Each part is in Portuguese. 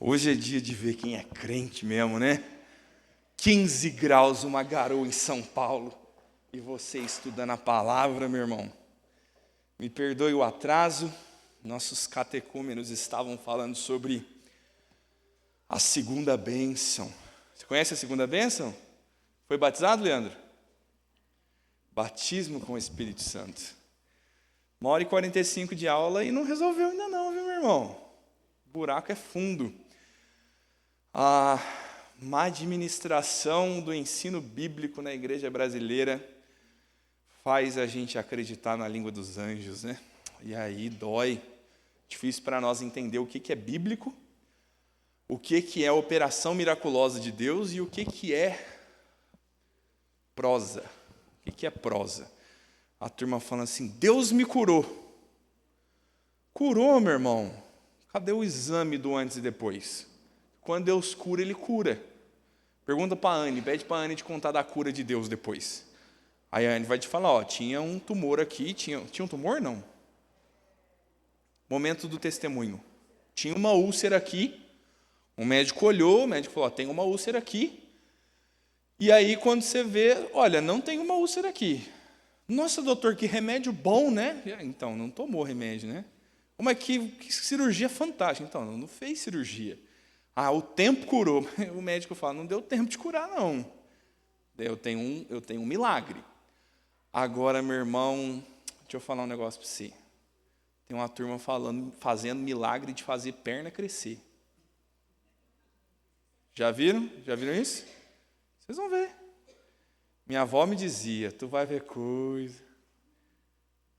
Hoje é dia de ver quem é crente mesmo, né? 15 graus, uma garoa em São Paulo. E você estudando a palavra, meu irmão. Me perdoe o atraso. Nossos catecúmenos estavam falando sobre a segunda bênção. Você conhece a segunda bênção? Foi batizado, Leandro? Batismo com o Espírito Santo. 1h45 de aula e não resolveu ainda não, viu, meu irmão? O buraco é fundo. A má administração do ensino bíblico na igreja brasileira faz a gente acreditar na língua dos anjos, né? E aí dói. Difícil para nós entender o que é bíblico, o que é operação miraculosa de Deus e o que é prosa. O que é prosa? A turma falando assim, Deus me curou. Curou, meu irmão. Cadê o exame do antes e depois? Quando Deus cura, Ele cura. Pergunta para a Anne, pede para a Anne te contar da cura de Deus depois. Aí a Anne vai te falar, ó, tinha um tumor aqui, tinha um tumor? Não. Momento do testemunho. Tinha uma úlcera aqui, um médico olhou, o médico falou, ó, tem uma úlcera aqui. E aí quando você vê, olha, não tem uma úlcera aqui. Nossa, doutor, que remédio bom, né? Então, não tomou remédio, né? Mas que cirurgia fantástica. Então, não fez cirurgia. Ah, o tempo curou. O médico fala, não deu tempo de curar, não. Eu tenho um milagre. Agora, meu irmão, deixa eu falar um negócio para você. Tem uma turma fazendo milagre de fazer perna crescer. Já viram? Já viram isso? Vocês vão ver. Minha avó me dizia, tu vai ver coisa.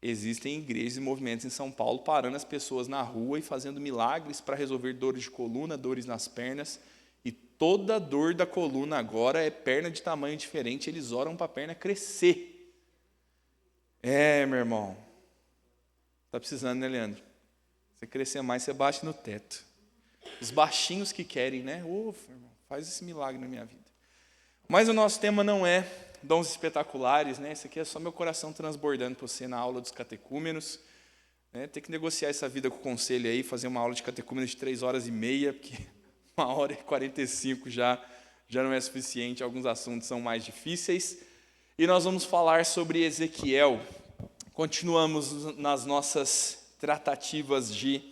Existem igrejas e movimentos em São Paulo parando as pessoas na rua e fazendo milagres para resolver dores de coluna, dores nas pernas. E toda dor da coluna agora é perna de tamanho diferente. Eles oram para a perna crescer. Meu irmão. Está precisando, né, Leandro? Você crescer mais, você bate no teto. Os baixinhos que querem, né? Irmão, faz esse milagre na minha vida. Mas o nosso tema não é dons espetaculares, né? Isso aqui é só meu coração transbordando para você na aula dos catecúmenos. Né? Tem que negociar essa vida com o conselho aí, fazer uma aula de catecúmenos de 3h30, porque 1h45 já não é suficiente, alguns assuntos são mais difíceis. E nós vamos falar sobre Ezequiel. Continuamos nas nossas tratativas de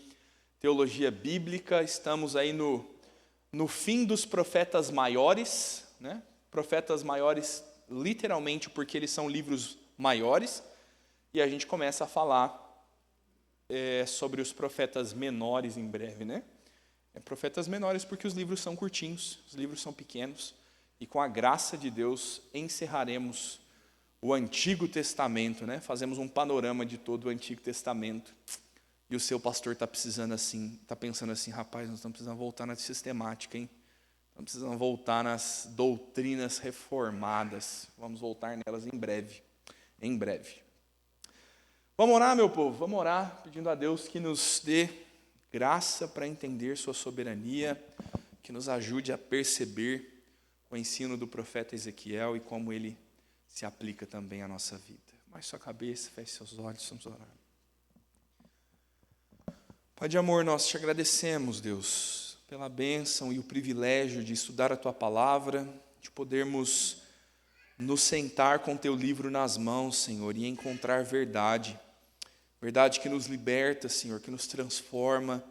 teologia bíblica, estamos aí no fim dos profetas maiores, né? Profetas maiores literalmente porque eles são livros maiores, e a gente começa a falar sobre os profetas menores em breve, né? Profetas menores porque os livros são curtinhos, os livros são pequenos, e com a graça de Deus encerraremos o Antigo Testamento, né? Fazemos um panorama de todo o Antigo Testamento, e o seu pastor está pensando assim, rapaz, nós estamos precisando voltar na sistemática, hein? Estamos precisando voltar nas doutrinas reformadas. Vamos voltar nelas em breve. Em breve. Vamos orar, meu povo? Vamos orar, pedindo a Deus que nos dê graça para entender sua soberania, que nos ajude a perceber o ensino do profeta Ezequiel e como ele se aplica também à nossa vida. Baixe sua cabeça, feche seus olhos, vamos orar. Pai de amor, nós te agradecemos, Deus, pela bênção e o privilégio de estudar a Tua Palavra, de podermos nos sentar com Teu livro nas mãos, Senhor, e encontrar verdade. Verdade que nos liberta, Senhor, que nos transforma,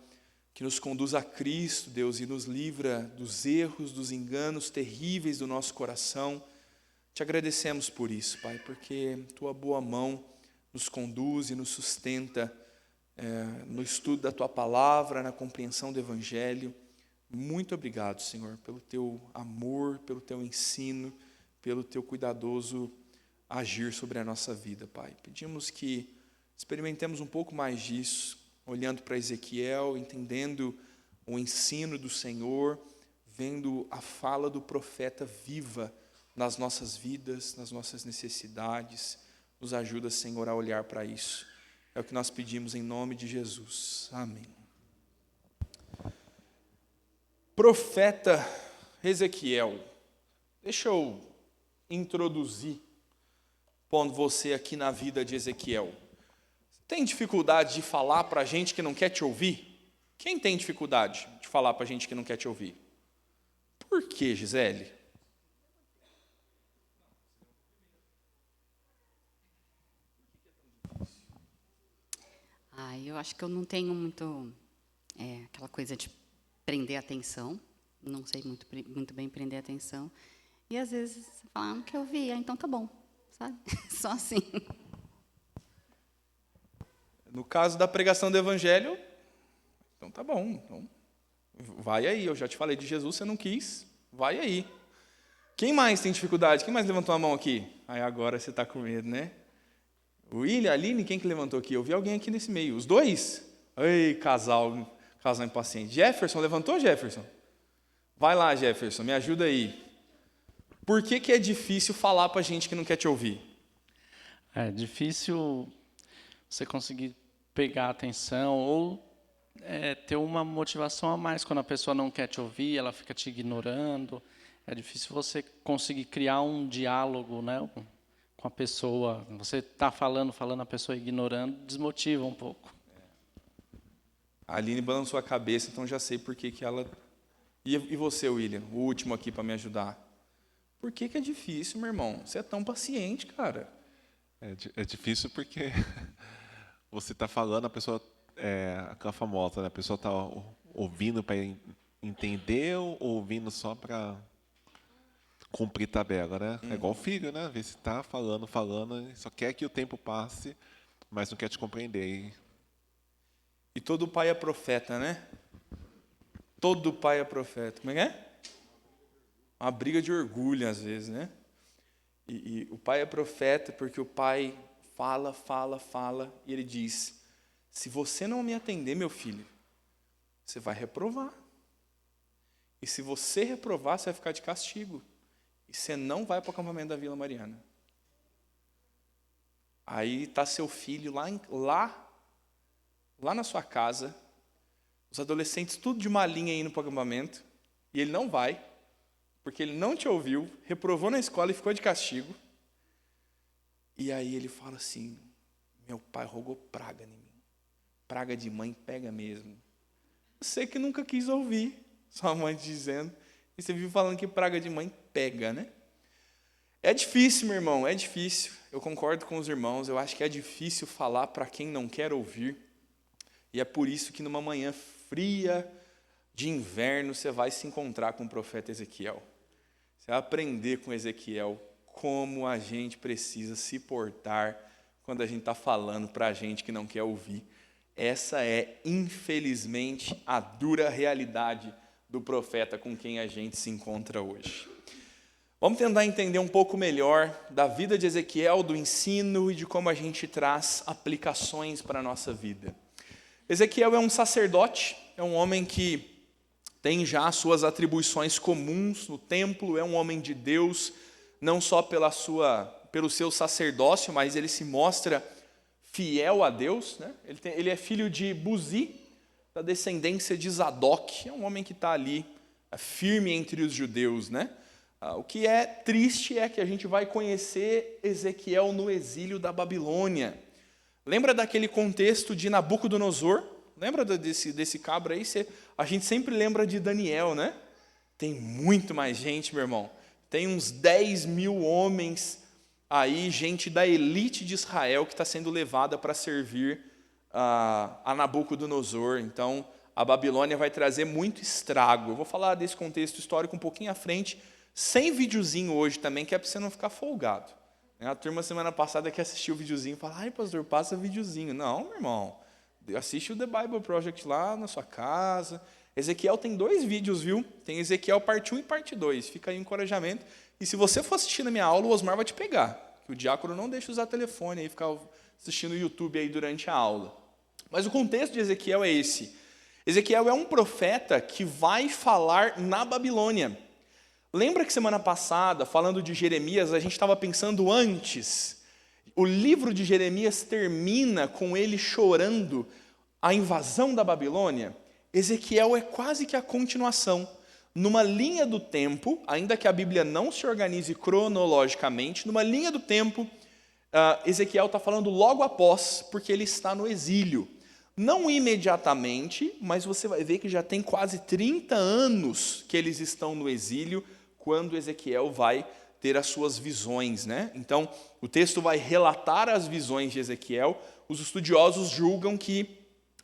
que nos conduz a Cristo, Deus, e nos livra dos erros, dos enganos terríveis do nosso coração. Te agradecemos por isso, Pai, porque Tua boa mão nos conduz e nos sustenta no estudo da Tua Palavra, na compreensão do Evangelho. Muito obrigado, Senhor, pelo Teu amor, pelo Teu ensino, pelo Teu cuidadoso agir sobre a nossa vida, Pai. Pedimos que experimentemos um pouco mais disso, olhando para Ezequiel, entendendo o ensino do Senhor, vendo a fala do profeta viva nas nossas vidas, nas nossas necessidades. Nos ajuda, Senhor, a olhar para isso. É o que nós pedimos em nome de Jesus. Amém. Profeta Ezequiel. Deixa eu introduzir, pondo você aqui na vida de Ezequiel. Tem dificuldade de falar para a gente que não quer te ouvir? Quem tem dificuldade de falar para gente que não quer te ouvir? Por quê, Gisele? Eu acho que eu não tenho muito aquela coisa de prender a atenção. Não sei muito bem prender a atenção. E às vezes você fala, não quer ouvir, então tá bom, sabe? Só assim. No caso da pregação do evangelho, então tá bom. Então, vai aí, eu já te falei de Jesus, você não quis, vai aí. Quem mais tem dificuldade? Quem mais levantou a mão aqui? Aí agora você está com medo, né? O William, a Aline, quem que levantou aqui? Eu vi alguém aqui nesse meio. Os dois? Ei, casal impaciente. Jefferson, levantou, Jefferson? Vai lá, Jefferson, me ajuda aí. Por que é difícil falar para gente que não quer te ouvir? É difícil você conseguir pegar a atenção ou ter uma motivação a mais quando a pessoa não quer te ouvir, ela fica te ignorando. É difícil você conseguir criar um diálogo, né, com a pessoa. Você está falando, a pessoa ignorando, desmotiva um pouco. A Aline balançou a cabeça, então já sei por que ela... E você, William, o último aqui para me ajudar? Por que é difícil, meu irmão? Você é tão paciente, cara. É difícil porque você está falando, a pessoa... aquela famosa, né? A pessoa está ouvindo para entender ou ouvindo só para cumprir tabela, né? É igual o filho, né? Às vezes está falando, só quer que o tempo passe, mas não quer te compreender. E todo pai é profeta, né? Todo pai é profeta. Como é que é? Uma briga de orgulho, às vezes, né? E o pai é profeta porque o pai fala, e ele diz, se você não me atender, meu filho, você vai reprovar. E se você reprovar, você vai ficar de castigo. E você não vai para o acampamento da Vila Mariana. Aí está seu filho lá na sua casa, os adolescentes tudo de malinha indo para o acampamento, e ele não vai, porque ele não te ouviu, reprovou na escola e ficou de castigo. E aí ele fala assim, meu pai rogou praga em mim. Praga de mãe pega mesmo. Você que nunca quis ouvir sua mãe dizendo, e você vive falando que praga de mãe pega, né? É difícil, meu irmão, é difícil. Eu concordo com os irmãos, eu acho que é difícil falar para quem não quer ouvir. E é por isso que numa manhã fria de inverno você vai se encontrar com o profeta Ezequiel. Você vai aprender com Ezequiel como a gente precisa se portar quando a gente está falando para a gente que não quer ouvir. Essa é, infelizmente, a dura realidade do profeta com quem a gente se encontra hoje. Vamos tentar entender um pouco melhor da vida de Ezequiel, do ensino e de como a gente traz aplicações para a nossa vida. Ezequiel é um sacerdote, é um homem que tem já suas atribuições comuns no templo, é um homem de Deus, não só pelo seu sacerdócio, mas ele se mostra fiel a Deus, né? Ele é filho de Buzi, da descendência de Zadok, é um homem que está ali firme entre os judeus, né? O que é triste é que a gente vai conhecer Ezequiel no exílio da Babilônia. Lembra daquele contexto de Nabucodonosor? Lembra desse cabra aí? A gente sempre lembra de Daniel, né? Tem muito mais gente, meu irmão. Tem uns 10 mil homens aí, gente da elite de Israel que está sendo levada para servir a Nabucodonosor. Então, a Babilônia vai trazer muito estrago. Eu vou falar desse contexto histórico um pouquinho à frente, sem videozinho hoje também, que é para você não ficar folgado. A turma semana passada que assistiu o videozinho fala, ai pastor, passa videozinho. Não, meu irmão, assiste o The Bible Project lá na sua casa. Ezequiel tem 2 vídeos, viu? Tem Ezequiel parte 1 e parte 2, fica aí o encorajamento. E se você for assistir na minha aula, o Osmar vai te pegar, que o diácono não deixa usar telefone e ficar assistindo o YouTube aí durante a aula. Mas o contexto de Ezequiel é esse. Ezequiel é um profeta que vai falar na Babilônia. Lembra que semana passada, falando de Jeremias, a gente estava pensando antes, o livro de Jeremias termina com ele chorando a invasão da Babilônia? Ezequiel é quase que a continuação. Numa linha do tempo, ainda que a Bíblia não se organize cronologicamente, numa linha do tempo, Ezequiel está falando logo após, porque ele está no exílio. Não imediatamente, mas você vai ver que já tem quase 30 anos que eles estão no exílio, quando Ezequiel vai ter as suas visões, né? Então, o texto vai relatar as visões de Ezequiel. Os estudiosos julgam que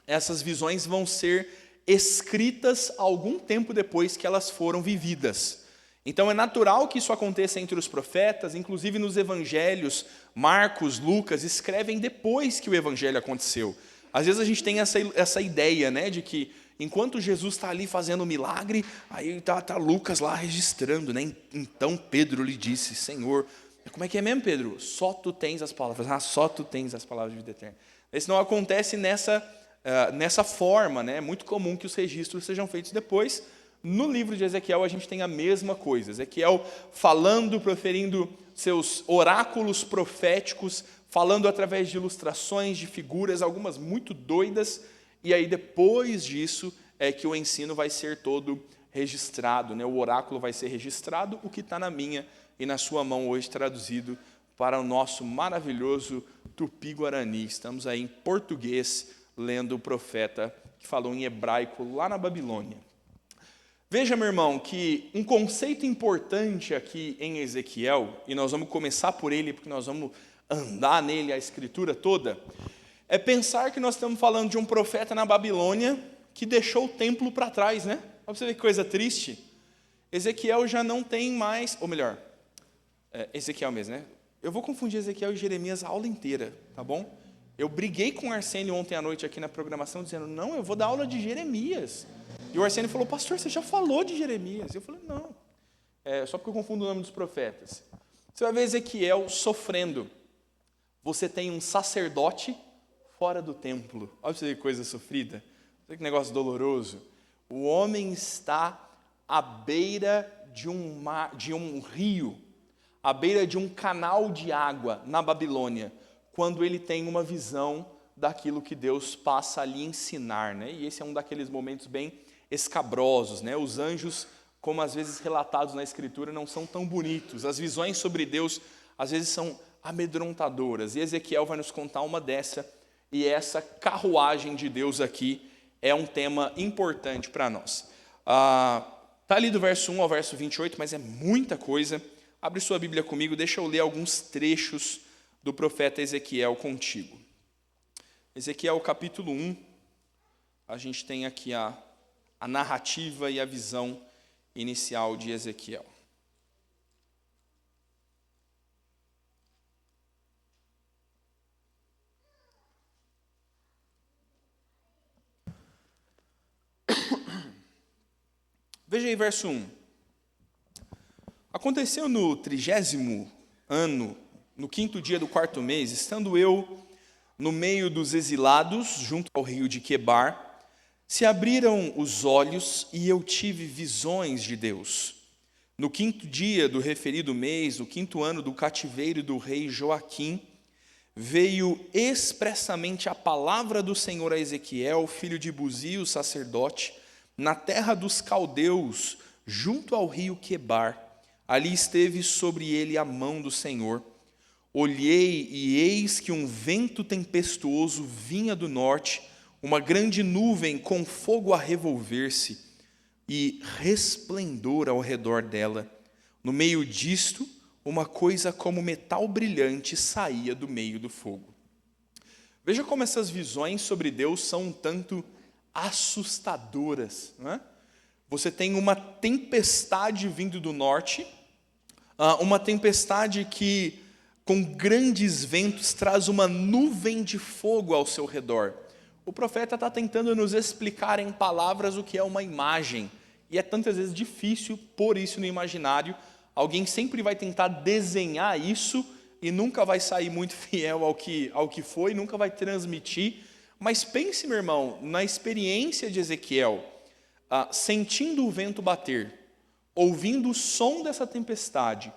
essas visões vão ser escritas algum tempo depois que elas foram vividas. Então, é natural que isso aconteça entre os profetas, inclusive nos evangelhos, Marcos, Lucas, escrevem depois que o evangelho aconteceu. Às vezes a gente tem essa ideia, né, de que enquanto Jesus está ali fazendo o milagre, aí tá Lucas lá registrando, né? Então Pedro lhe disse, Senhor, como é que é mesmo, Pedro? Só tu tens as palavras. Só tu tens as palavras de vida eterna. Isso não acontece nessa forma, né? É muito comum que os registros sejam feitos depois. No livro de Ezequiel a gente tem a mesma coisa. Ezequiel falando, proferindo seus oráculos proféticos, falando através de ilustrações, de figuras, algumas muito doidas, e aí depois disso é que o ensino vai ser todo registrado, né? O oráculo vai ser registrado, o que está na minha e na sua mão hoje traduzido para o nosso maravilhoso Tupi-Guarani. Estamos aí em português, lendo o profeta que falou em hebraico lá na Babilônia. Veja, meu irmão, que um conceito importante aqui em Ezequiel, e nós vamos começar por ele, porque nós vamos andar nele a escritura toda, é pensar que nós estamos falando de um profeta na Babilônia que deixou o templo para trás, né? Olha você ver que coisa triste. Ezequiel já não tem mais, ou melhor, Ezequiel mesmo, né? Eu vou confundir Ezequiel e Jeremias a aula inteira, tá bom? Eu briguei com o Arsênio ontem à noite aqui na programação, dizendo, não, eu vou dar aula de Jeremias. E o Arsênio falou, pastor, você já falou de Jeremias? Eu falei, não, só porque eu confundo o nome dos profetas. Você vai ver Ezequiel sofrendo. Você tem um sacerdote fora do templo. Olha você que coisa sofrida. Olha que negócio doloroso. O homem está à beira de um rio, à beira de um canal de água na Babilônia, quando ele tem uma visão daquilo que Deus passa ali a ensinar, né? E esse é um daqueles momentos bem escabrosos, né? Os anjos, como às vezes relatados na Escritura, não são tão bonitos. As visões sobre Deus, às vezes, são amedrontadoras. E Ezequiel vai nos contar uma dessa, e essa carruagem de Deus aqui é um tema importante para nós. Está ali do verso 1 ao verso 28, mas é muita coisa. Abre sua Bíblia comigo, deixa eu ler alguns trechos do profeta Ezequiel contigo. Ezequiel capítulo 1, a gente tem aqui a narrativa e a visão inicial de Ezequiel. Veja aí verso 1. Aconteceu no 30º ano, no 5º dia do 4º mês, estando eu no meio dos exilados, junto ao rio de Quebar, se abriram os olhos e eu tive visões de Deus. No 5º dia do referido mês, no 5º ano do cativeiro do rei Joaquim, veio expressamente a palavra do Senhor a Ezequiel, filho de Buzi, o sacerdote, na terra dos caldeus, junto ao rio Quebar. Ali esteve sobre ele a mão do Senhor. Olhei, e eis que um vento tempestuoso vinha do norte, uma grande nuvem com fogo a revolver-se, e resplendor ao redor dela. No meio disto, uma coisa como metal brilhante saía do meio do fogo. Veja como essas visões sobre Deus são um tanto assustadoras, não é? Você tem uma tempestade vindo do norte, uma tempestade que, com grandes ventos, traz uma nuvem de fogo ao seu redor. O profeta está tentando nos explicar em palavras o que é uma imagem, e é tantas vezes difícil pôr isso no imaginário. Alguém sempre vai tentar desenhar isso e nunca vai sair muito fiel ao que foi, nunca vai transmitir. Mas pense, meu irmão, na experiência de Ezequiel, sentindo o vento bater, ouvindo o som dessa tempestade,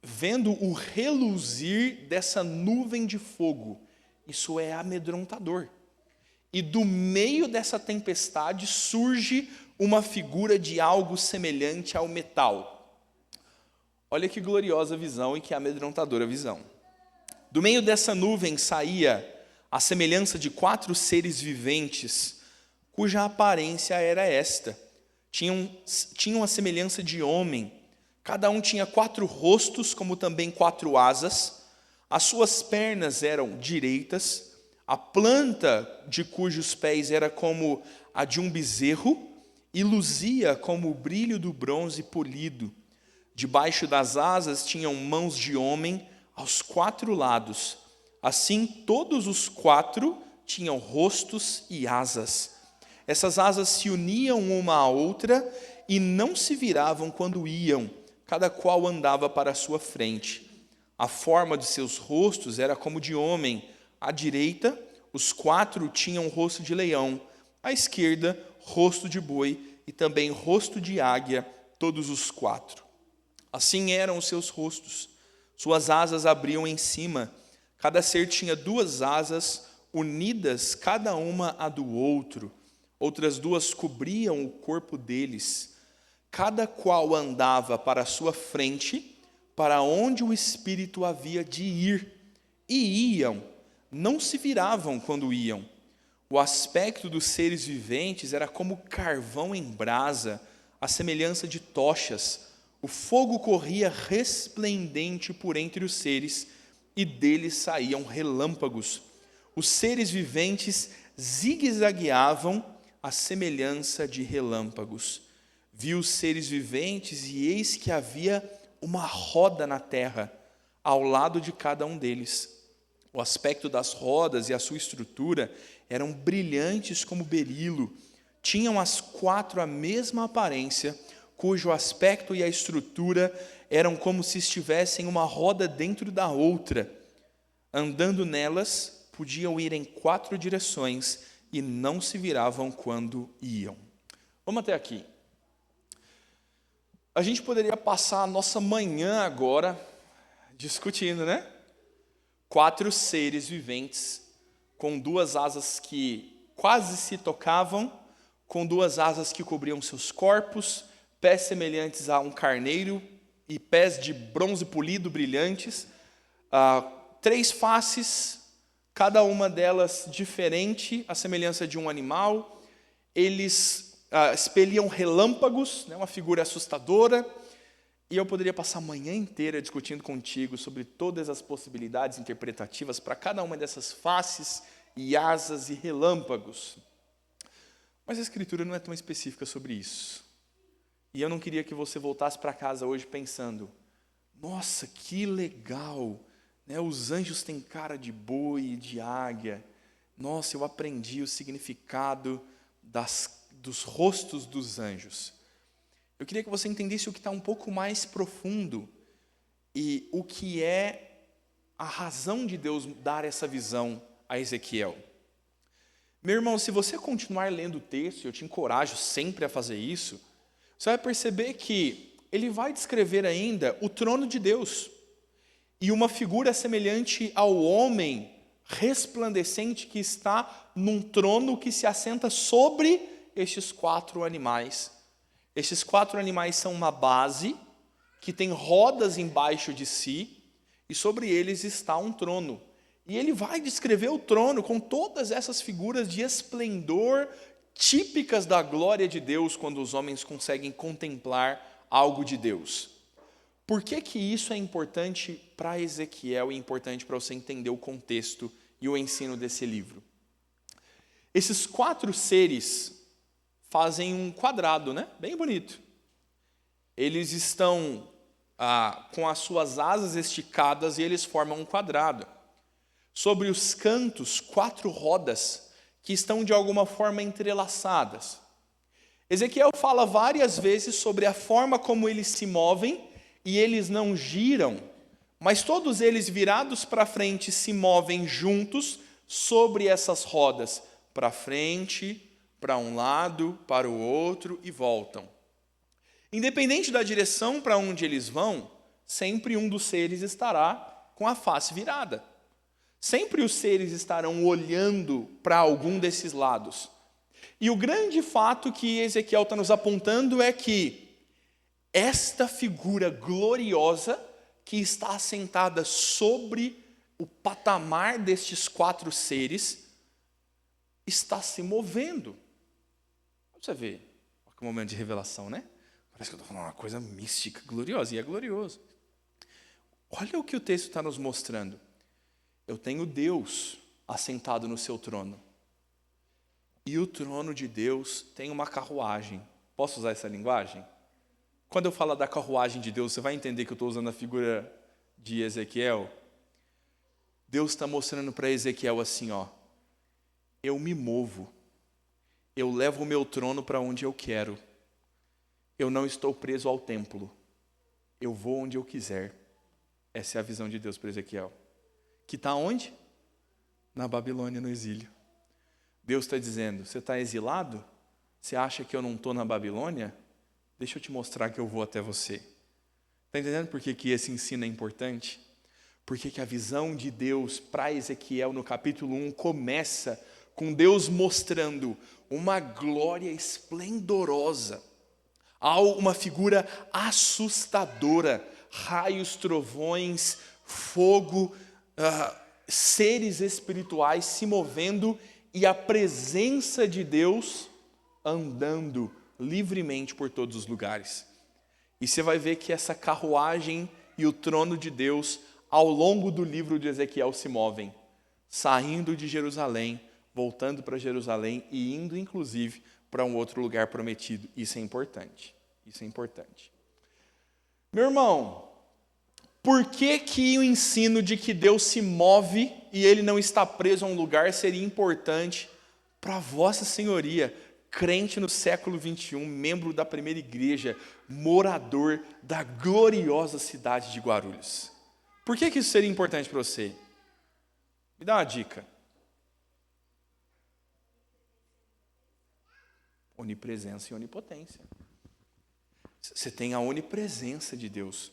vendo o reluzir dessa nuvem de fogo. Isso é amedrontador. E do meio dessa tempestade surge uma figura de algo semelhante ao metal. Olha que gloriosa visão e que amedrontadora visão. Do meio dessa nuvem saía à semelhança de 4 seres viventes, cuja aparência era esta. Tinham a semelhança de homem. Cada um tinha 4 rostos, como também 4 asas. As suas pernas eram direitas. A planta de cujos pés era como a de um bezerro e luzia como o brilho do bronze polido. Debaixo das asas tinham mãos de homem aos 4 lados. Assim, todos os 4 tinham rostos e asas. Essas asas se uniam uma à outra e não se viravam quando iam, cada qual andava para a sua frente. A forma de seus rostos era como de homem. À direita, os 4 tinham rosto de leão. À esquerda, rosto de boi e também rosto de águia, todos os 4. Assim eram os seus rostos. Suas asas abriam em cima. Cada ser tinha 2 asas, unidas cada uma à do outro. Outras 2 cobriam o corpo deles. Cada qual andava para a sua frente, para onde o Espírito havia de ir. E iam, não se viravam quando iam. O aspecto dos seres viventes era como carvão em brasa, à semelhança de tochas. O fogo corria resplendente por entre os seres, e deles saíam relâmpagos. Os seres viventes zigue-zagueavam à semelhança de relâmpagos. Vi os seres viventes, e eis que havia uma roda na terra, ao lado de cada um deles. O aspecto das rodas e a sua estrutura eram brilhantes como berilo. Tinham as 4 a mesma aparência, cujo aspecto e a estrutura eram como se estivessem uma roda dentro da outra. Andando nelas, podiam ir em 4 direções e não se viravam quando iam. Vamos até aqui. A gente poderia passar a nossa manhã agora discutindo, né? 4 seres viventes com 2 asas que quase se tocavam, com 2 asas que cobriam seus corpos, pés semelhantes a um carneiro e pés de bronze polido brilhantes, 3 faces, cada uma delas diferente, à semelhança de um animal. Eles expeliam relâmpagos, né, uma figura assustadora. E eu poderia passar a manhã inteira discutindo contigo sobre todas as possibilidades interpretativas para cada uma dessas faces e asas e relâmpagos. Mas a Escritura não é tão específica sobre isso. E eu não queria que você voltasse para casa hoje pensando, nossa, que legal, né? Os anjos têm cara de boi e de águia. Nossa, eu aprendi o significado dos rostos dos anjos. Eu queria que você entendesse o que está um pouco mais profundo e o que é a razão de Deus dar essa visão a Ezequiel. Meu irmão, se você continuar lendo o texto, eu te encorajo sempre a fazer isso, você vai perceber que ele vai descrever ainda o trono de Deus e uma figura semelhante ao homem resplandecente que está num trono que se assenta sobre estes 4 animais. Estes 4 animais são uma base que tem rodas embaixo de si e sobre eles está um trono. E ele vai descrever o trono com todas essas figuras de esplendor típicas da glória de Deus quando os homens conseguem contemplar algo de Deus. Por que que isso é importante para Ezequiel e importante para você entender o contexto e o ensino desse livro? Esses 4 seres fazem um quadrado, né? Bem bonito. Eles estão com as suas asas esticadas e eles formam um quadrado. Sobre os cantos, 4 rodas que estão de alguma forma entrelaçadas. Ezequiel fala várias vezes sobre a forma como eles se movem e eles não giram, mas todos eles virados para frente se movem juntos sobre essas rodas, para frente, para um lado, para o outro e voltam. Independente da direção para onde eles vão, sempre um dos seres estará com a face virada. Sempre os seres estarão olhando para algum desses lados. E o grande fato que Ezequiel está nos apontando é que esta figura gloriosa que está assentada sobre o patamar destes 4 seres está se movendo. Você vê, olha que momento de revelação, né? Parece que eu estou falando uma coisa mística, gloriosa, e é glorioso. Olha o que o texto está nos mostrando. Eu tenho Deus assentado no seu trono. E o trono de Deus tem uma carruagem. Posso usar essa linguagem? Quando eu falar da carruagem de Deus, você vai entender que eu estou usando a figura de Ezequiel. Deus está mostrando para Ezequiel assim, ó. Eu me movo. Eu levo o meu trono para onde eu quero. Eu não estou preso ao templo. Eu vou onde eu quiser. Essa é a visão de Deus para Ezequiel. Que está onde? Na Babilônia, no exílio. Deus está dizendo, você está exilado? Você acha que eu não estou na Babilônia? Deixa eu te mostrar que eu vou até você. Está entendendo por que esse ensino é importante? Porque que a visão de Deus para Ezequiel no capítulo 1 começa com Deus mostrando uma glória esplendorosa, uma figura assustadora, raios, trovões, fogo, seres espirituais se movendo e a presença de Deus andando livremente por todos os lugares. E você vai ver que essa carruagem e o trono de Deus, ao longo do livro de Ezequiel, se movem, saindo de Jerusalém, voltando para Jerusalém e indo, inclusive, para um outro lugar prometido. Isso é importante. Isso é importante. Meu irmão, por que o ensino de que Deus se move e Ele não está preso a um lugar seria importante para Vossa Senhoria, crente no século 21, membro da primeira igreja, morador da gloriosa cidade de Guarulhos? Por que isso seria importante para você? Me dá uma dica. Onipresença e onipotência. Você tem a onipresença de Deus.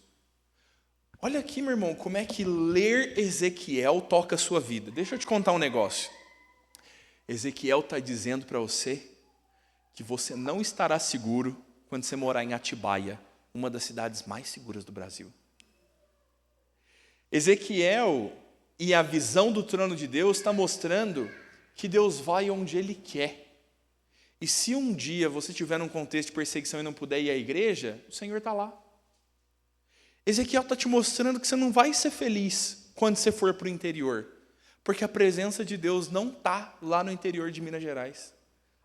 Olha aqui, meu irmão, como é que ler Ezequiel toca a sua vida. Deixa eu te contar um negócio. Ezequiel está dizendo para você que você não estará seguro quando você morar em Atibaia, uma das cidades mais seguras do Brasil. Ezequiel e a visão do trono de Deus está mostrando que Deus vai onde Ele quer. E se um dia você estiver num contexto de perseguição e não puder ir à igreja, o Senhor está lá. Ezequiel está te mostrando que você não vai ser feliz quando você for para o interior, porque a presença de Deus não está lá no interior de Minas Gerais.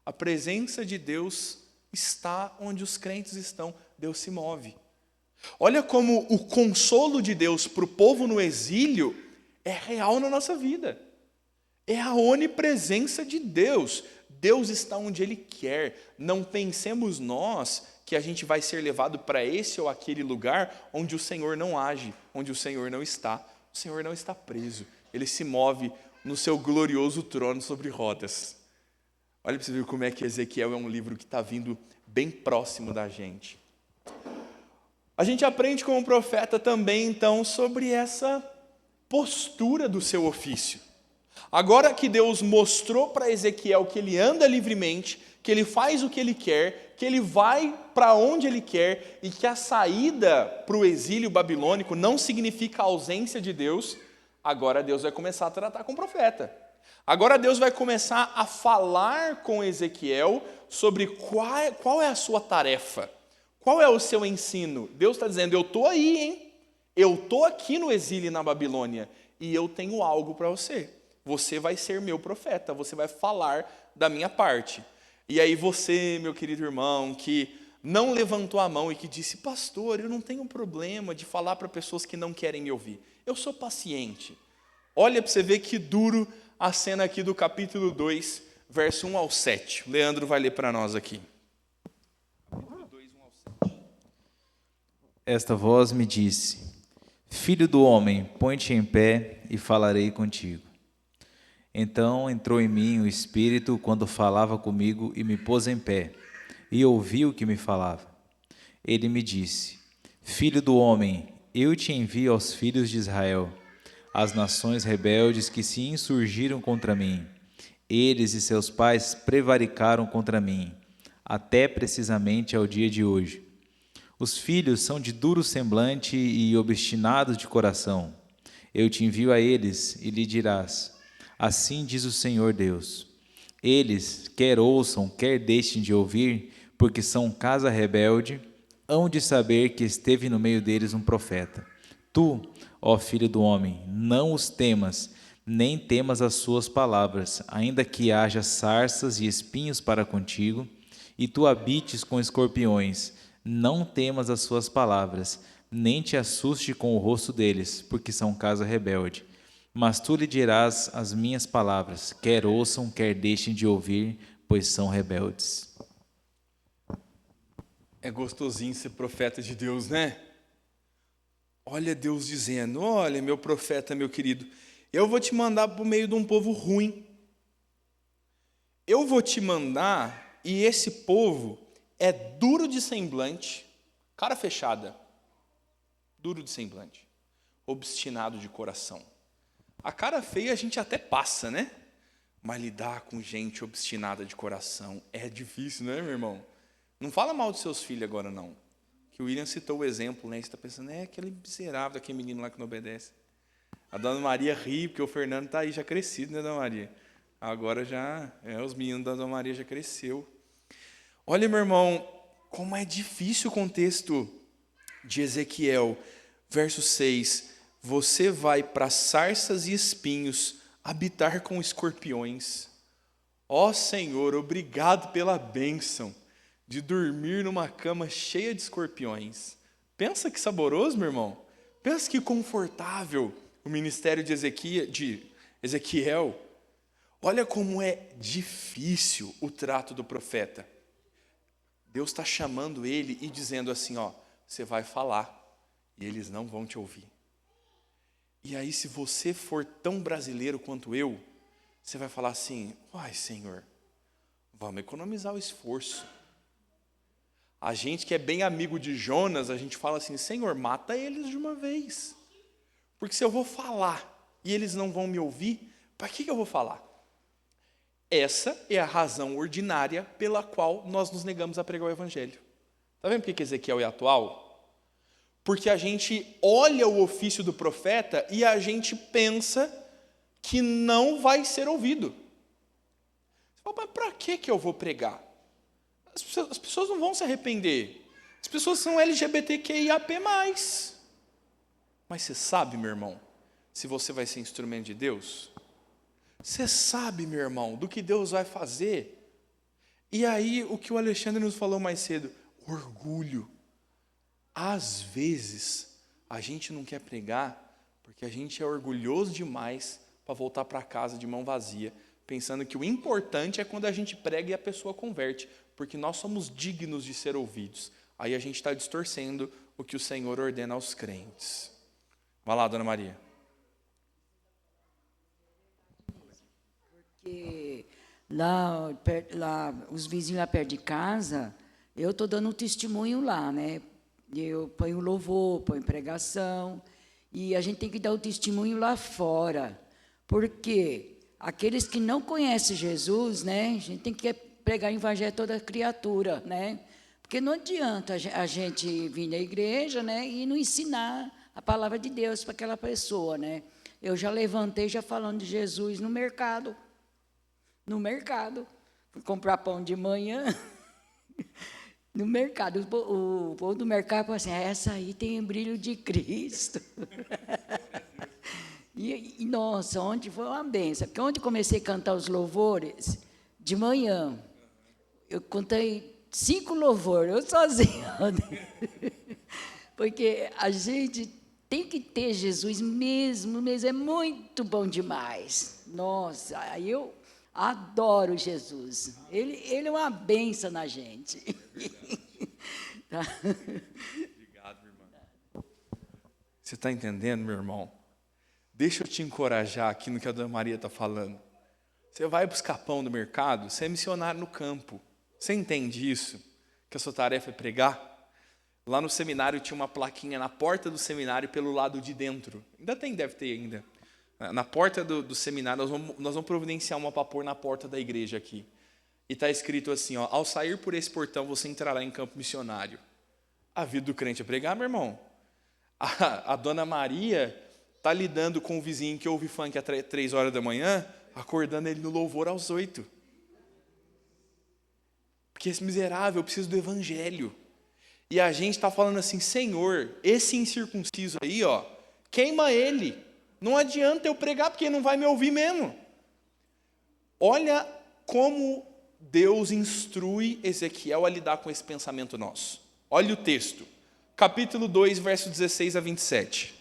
A presença de Deus está onde os crentes estão. Deus se move. Olha como o consolo de Deus para o povo no exílio é real na nossa vida. É a onipresença de Deus. Deus está onde Ele quer. Não pensemos nós que a gente vai ser levado para esse ou aquele lugar onde o Senhor não age, onde o Senhor não está. O Senhor não está preso. Ele se move no seu glorioso trono sobre rodas. Olha para você ver como é que Ezequiel é um livro que está vindo bem próximo da gente. A gente aprende como profeta também, então, sobre essa postura do seu ofício. Agora que Deus mostrou para Ezequiel que ele anda livremente, que ele faz o que ele quer, que ele vai para onde ele quer e que a saída para o exílio babilônico não significa a ausência de Deus, agora Deus vai começar a tratar com o profeta. Agora Deus vai começar a falar com Ezequiel sobre qual é a sua tarefa, qual é o seu ensino. Deus está dizendo, eu estou aí, hein? Eu estou aqui no exílio na Babilônia e eu tenho algo para você. Você vai ser meu profeta, você vai falar da minha parte. E aí você, meu querido irmão, que não levantou a mão e que disse, pastor, eu não tenho problema de falar para pessoas que não querem me ouvir. Eu sou paciente. Olha para você ver que duro a cena aqui do capítulo 2, verso 1 ao 7. O Leandro vai ler para nós aqui. Capítulo 2, 1 ao 7. Esta voz me disse, filho do homem, põe-te em pé e falarei contigo. Então entrou em mim o Espírito quando falava comigo e me pôs em pé, e ouvi o que me falava. Ele me disse, filho do homem, eu te envio aos filhos de Israel, as nações rebeldes que se insurgiram contra mim. Eles e seus pais prevaricaram contra mim, até precisamente ao dia de hoje. Os filhos são de duro semblante e obstinados de coração. Eu te envio a eles e lhe dirás: assim diz o Senhor Deus. Eles, quer ouçam, quer deixem de ouvir, porque são casa rebelde, hão de saber que esteve no meio deles um profeta. Tu, ó filho do homem, não os temas, nem temas as suas palavras, ainda que haja sarças e espinhos para contigo, e tu habites com escorpiões. Não temas as suas palavras, nem te assuste com o rosto deles, porque são casa rebelde. Mas tu lhe dirás as minhas palavras, quer ouçam, quer deixem de ouvir, pois são rebeldes. É gostosinho ser profeta de Deus, né? Olha Deus dizendo: olha, meu profeta, meu querido, eu vou te mandar para o meio de um povo ruim. Eu vou te mandar, e esse povo é duro de semblante, cara fechada, duro de semblante, obstinado de coração. A cara feia a gente até passa, né? Mas lidar com gente obstinada de coração é difícil, né, meu irmão? Não fala mal dos seus filhos agora, não. Que o William citou o exemplo, né? Você está pensando, aquele miserável daquele menino lá que não obedece. A Dona Maria ri, porque o Fernando está aí já crescido, né, Dona Maria? Agora já, os meninos da Dona Maria já cresceu. Olha, meu irmão, como é difícil o contexto de Ezequiel. Verso 6, você vai para sarças e espinhos, habitar com escorpiões. Ó Senhor, obrigado pela bênção de dormir numa cama cheia de escorpiões. Pensa que saboroso, meu irmão. Pensa que confortável o ministério de Ezequiel. Olha como é difícil o trato do profeta. Deus está chamando ele e dizendo assim, você vai falar e eles não vão te ouvir. E aí, se você for tão brasileiro quanto eu, você vai falar assim, uai, Senhor, vamos economizar o esforço. A gente que é bem amigo de Jonas, a gente fala assim, Senhor, mata eles de uma vez. Porque se eu vou falar e eles não vão me ouvir, para que eu vou falar? Essa é a razão ordinária pela qual nós nos negamos a pregar o Evangelho. Está vendo por que Ezequiel é atual? Porque a gente olha o ofício do profeta e a gente pensa que não vai ser ouvido. Você fala, mas para que eu vou pregar? As pessoas não vão se arrepender. As pessoas são LGBTQIAP+. Mas você sabe, meu irmão, se você vai ser instrumento de Deus? Você sabe, meu irmão, do que Deus vai fazer? E aí, o que o Alexandre nos falou mais cedo, orgulho. Às vezes, a gente não quer pregar porque a gente é orgulhoso demais para voltar para casa de mão vazia, pensando que o importante é quando a gente prega e a pessoa converte, porque nós somos dignos de ser ouvidos. Aí a gente está distorcendo o que o Senhor ordena aos crentes. Vai lá, Dona Maria. Porque lá os vizinhos lá perto de casa, eu estou dando um testemunho lá, né? Eu ponho louvor, ponho pregação, e a gente tem que dar o testemunho lá fora, porque aqueles que não conhecem Jesus, né? A gente tem que pregar o evangelho a toda criatura, né? Porque não adianta a gente vir na igreja, né, e não ensinar a palavra de Deus para aquela pessoa, né? Eu já levantei já falando de Jesus no mercado. Fui comprar pão de manhã. No mercado, o povo do mercado falou assim, essa aí tem brilho de Cristo. E nossa, ontem foi uma benção, porque ontem comecei a cantar os louvores, de manhã, eu cantei 5 louvores, eu sozinha. Porque a gente tem que ter Jesus mesmo, é muito bom demais. Nossa, aí eu adoro Jesus. Ele é uma bênção na gente. Tá? Obrigado, irmão. Você está entendendo, meu irmão? Deixa eu te encorajar aqui no que a Dona Maria está falando. Você vai buscar pão no mercado, você é missionário no campo. Você entende isso? Que a sua tarefa é pregar? Lá no seminário tinha uma plaquinha na porta do seminário pelo lado de dentro. Ainda tem, deve ter ainda. Na porta do seminário, nós vamos providenciar uma para pôr na porta da igreja aqui. E está escrito assim, ao sair por esse portão, você entrará em campo missionário. A vida do crente é pregar, meu irmão. A Dona Maria está lidando com o vizinho que ouve funk às 3 horas da manhã, acordando ele no louvor às 8. Porque esse miserável precisa do evangelho. E a gente está falando assim, Senhor, esse incircunciso aí, ó, queima ele. Não adianta eu pregar, porque ele não vai me ouvir mesmo. Olha como Deus instrui Ezequiel a lidar com esse pensamento nosso. Olha o texto. Capítulo 2, verso 16 a 27.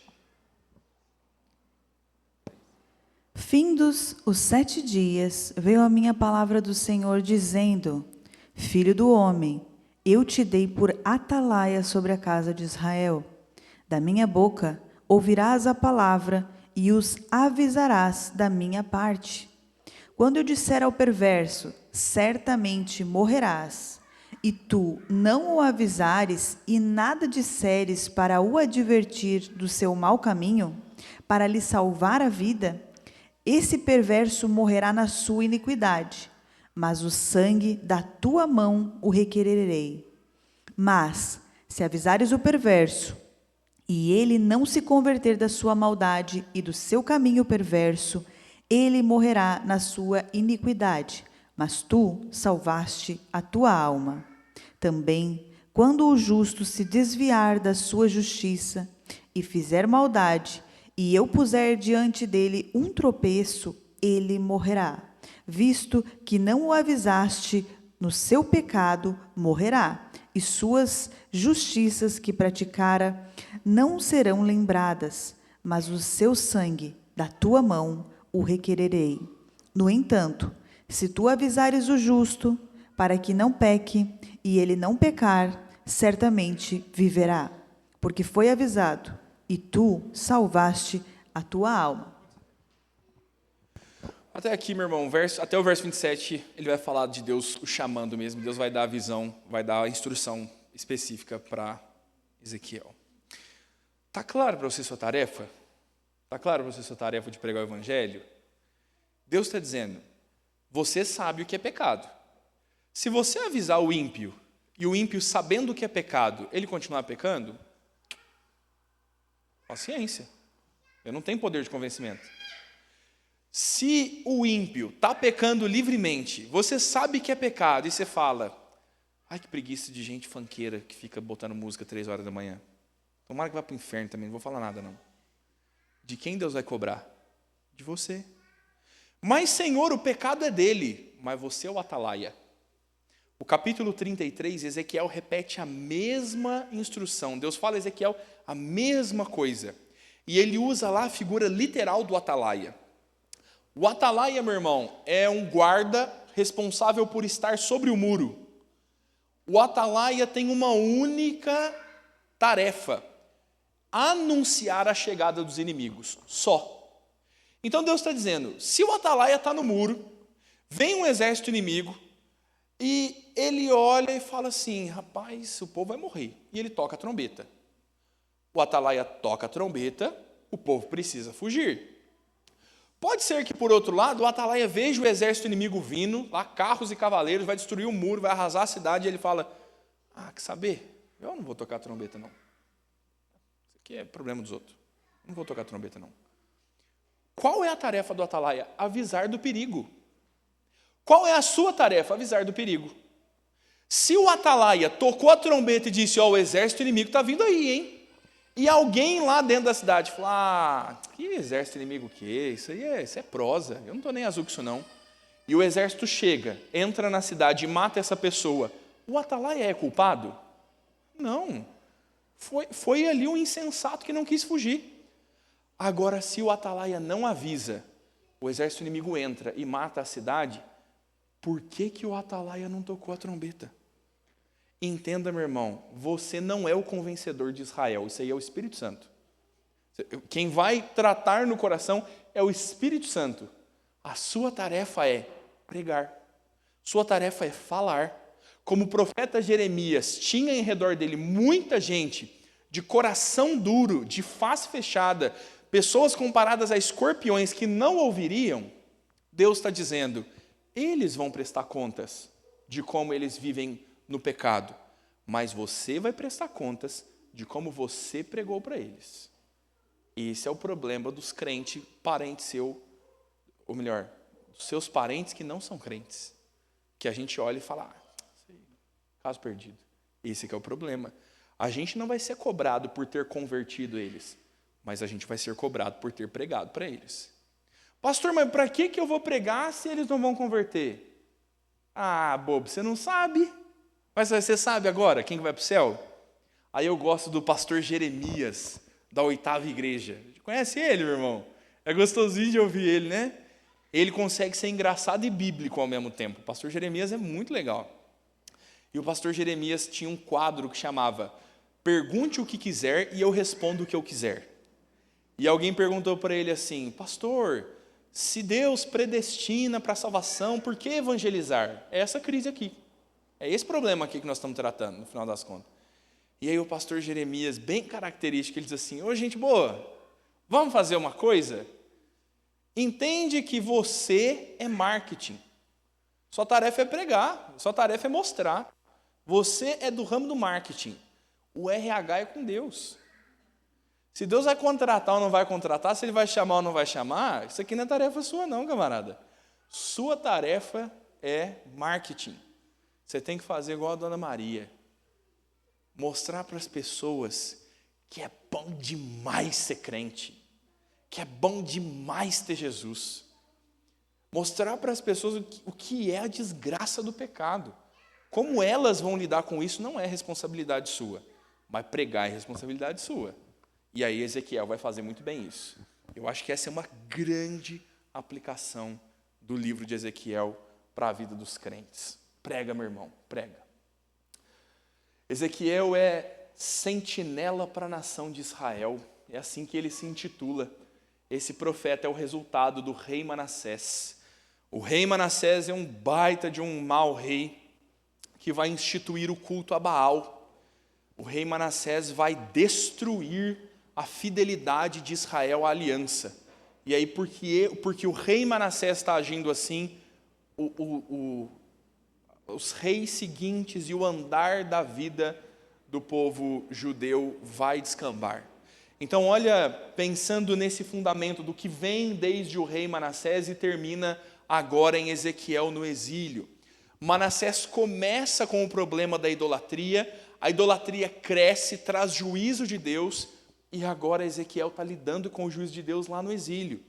Findos os 7 dias, veio a minha palavra do Senhor, dizendo: Filho do homem, eu te dei por atalaia sobre a casa de Israel. Da minha boca ouvirás a palavra e os avisarás da minha parte. Quando eu disser ao perverso, certamente morrerás, e tu não o avisares e nada disseres para o advertir do seu mau caminho, para lhe salvar a vida, esse perverso morrerá na sua iniquidade, mas o sangue da tua mão o requererei. Mas, se avisares o perverso, e ele não se converter da sua maldade e do seu caminho perverso, ele morrerá na sua iniquidade, mas tu salvaste a tua alma. Também, quando o justo se desviar da sua justiça e fizer maldade, e eu puser diante dele um tropeço, ele morrerá. Visto que não o avisaste, no seu pecado morrerá, e suas justiças que praticara não serão lembradas, mas o seu sangue da tua mão o requererei. No entanto, se tu avisares o justo, para que não peque, e ele não pecar, certamente viverá, porque foi avisado, e tu salvaste a tua alma. Até aqui, meu irmão, até o verso 27, ele vai falar de Deus o chamando mesmo. Deus vai dar a visão, vai dar a instrução específica para Ezequiel. Está claro para você sua tarefa? Está claro para você sua tarefa de pregar o evangelho? Deus está dizendo, você sabe o que é pecado. Se você avisar o ímpio, e o ímpio sabendo o que é pecado, ele continuar pecando, paciência. Eu não tenho poder de convencimento. Se o ímpio está pecando livremente, você sabe que é pecado, e você fala, ai, que preguiça de gente funkeira que fica botando música 3 horas da manhã. Tomara que vá para o inferno também, não vou falar nada não. De quem Deus vai cobrar? De você. Mas, Senhor, o pecado é dele, mas você é o atalaia. O capítulo 33, Ezequiel repete a mesma instrução. Deus fala a Ezequiel a mesma coisa. E ele usa lá a figura literal do atalaia. O atalaia, meu irmão, é um guarda responsável por estar sobre o muro. O atalaia tem uma única tarefa: anunciar a chegada dos inimigos, só. Então Deus está dizendo, se o atalaia está no muro, vem um exército inimigo, e ele olha e fala assim, rapaz, o povo vai morrer. E ele toca a trombeta. O atalaia toca a trombeta, o povo precisa fugir. Pode ser que, por outro lado, o atalaia veja o exército inimigo vindo, lá carros e cavaleiros, vai destruir o muro, vai arrasar a cidade, e ele fala, quer saber? Eu não vou tocar a trombeta, não. Isso aqui é problema dos outros. Não vou tocar a trombeta, não. Qual é a tarefa do atalaia? Avisar do perigo. Qual é a sua tarefa? Avisar do perigo. Se o atalaia tocou a trombeta e disse, o exército inimigo está vindo aí, hein? E alguém lá dentro da cidade falou, que exército inimigo o quê? Isso é prosa, eu não estou nem azul com isso não. E o exército chega, entra na cidade e mata essa pessoa. O atalaia é culpado? Não. Foi ali um insensato que não quis fugir. Agora, se o atalaia não avisa, o exército inimigo entra e mata a cidade, por que o atalaia não tocou a trombeta? Entenda, meu irmão, você não é o convencedor de Israel, isso aí é o Espírito Santo. Quem vai tratar no coração é o Espírito Santo. A sua tarefa é pregar. Sua tarefa é falar. Como o profeta Jeremias tinha em redor dele muita gente de coração duro, de face fechada, pessoas comparadas a escorpiões que não ouviriam, Deus está dizendo, eles vão prestar contas de como eles vivem no pecado, mas você vai prestar contas de como você pregou para eles. Esse é o problema dos crentes, parentes seu, ou melhor, dos seus parentes que não são crentes. Que a gente olha e fala, caso perdido. Esse que é o problema. A gente não vai ser cobrado por ter convertido eles, mas a gente vai ser cobrado por ter pregado para eles. Pastor, mas para que eu vou pregar se eles não vão converter? Ah, bobo, você não sabe. Mas você sabe agora quem vai para o céu? Aí eu gosto do pastor Jeremias, da 8ª igreja. Conhece ele, meu irmão? É gostosinho de ouvir ele, né? Ele consegue ser engraçado e bíblico ao mesmo tempo. O pastor Jeremias é muito legal. E o pastor Jeremias tinha um quadro que chamava Pergunte o que quiser e eu respondo o que eu quiser. E alguém perguntou para ele assim, pastor, se Deus predestina para a salvação, por que evangelizar? É essa crise aqui. É esse problema aqui que nós estamos tratando, no final das contas. E aí o pastor Jeremias, bem característico, ele diz assim, ô gente boa, vamos fazer uma coisa? Entende que você é marketing. Sua tarefa é pregar, sua tarefa é mostrar. Você é do ramo do marketing. O RH é com Deus. Se Deus vai contratar ou não vai contratar, se Ele vai chamar ou não vai chamar, isso aqui não é tarefa sua não, camarada. Sua tarefa é marketing. Você tem que fazer igual a Dona Maria. Mostrar para as pessoas que é bom demais ser crente. Que é bom demais ter Jesus. Mostrar para as pessoas o que é a desgraça do pecado. Como elas vão lidar com isso não é responsabilidade sua, mas pregar é responsabilidade sua. E aí Ezequiel vai fazer muito bem isso. Eu acho que essa é uma grande aplicação do livro de Ezequiel para a vida dos crentes. Prega, meu irmão, prega. Ezequiel é sentinela para a nação de Israel. É assim que ele se intitula. Esse profeta é o resultado do rei Manassés. O rei Manassés é um baita de um mau rei que vai instituir o culto a Baal. O rei Manassés vai destruir a fidelidade de Israel à aliança. E aí, porque o rei Manassés está agindo assim, os reis seguintes e o andar da vida do povo judeu vai descambar. Então, olha, pensando nesse fundamento do que vem desde o rei Manassés e termina agora em Ezequiel no exílio. Manassés começa com o problema da idolatria, a idolatria cresce, traz juízo de Deus, e agora Ezequiel está lidando com o juízo de Deus lá no exílio.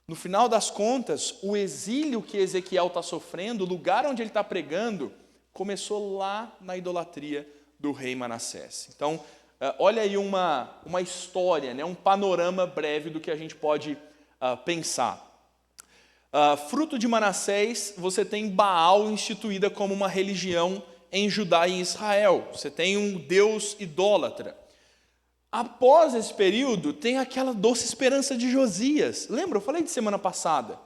No final das contas, o exílio que Ezequiel está sofrendo, o lugar onde ele está pregando, começou lá na idolatria do rei Manassés. Então, olha aí uma história, né, um panorama breve do que a gente pode pensar. Fruto de Manassés, você tem Baal instituída como uma religião em Judá e em Israel. Você tem um deus idólatra. Após esse período, tem aquela doce esperança de Josias. Lembra? Eu falei de semana passada.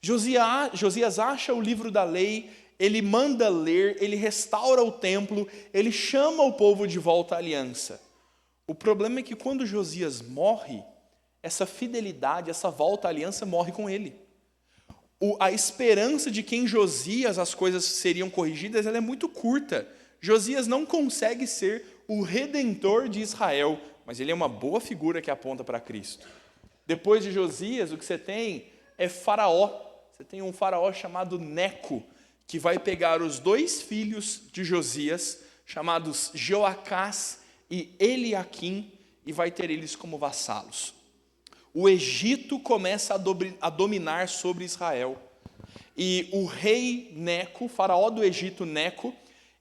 Josias acha o livro da lei, ele manda ler, ele restaura o templo, ele chama o povo de volta à aliança. O problema é que quando Josias morre, essa fidelidade, essa volta à aliança morre com ele. A esperança de que em Josias as coisas seriam corrigidas, ela é muito curta. Josias não consegue ser o redentor de Israel, mas ele é uma boa figura que aponta para Cristo. Depois de Josias, o que você tem é Faraó. Você tem um faraó chamado Neco, que vai pegar os 2 filhos de Josias, chamados Joacás e Eliaquim, e vai ter eles como vassalos. O Egito começa a dominar sobre Israel. E o rei Neco, faraó do Egito Neco,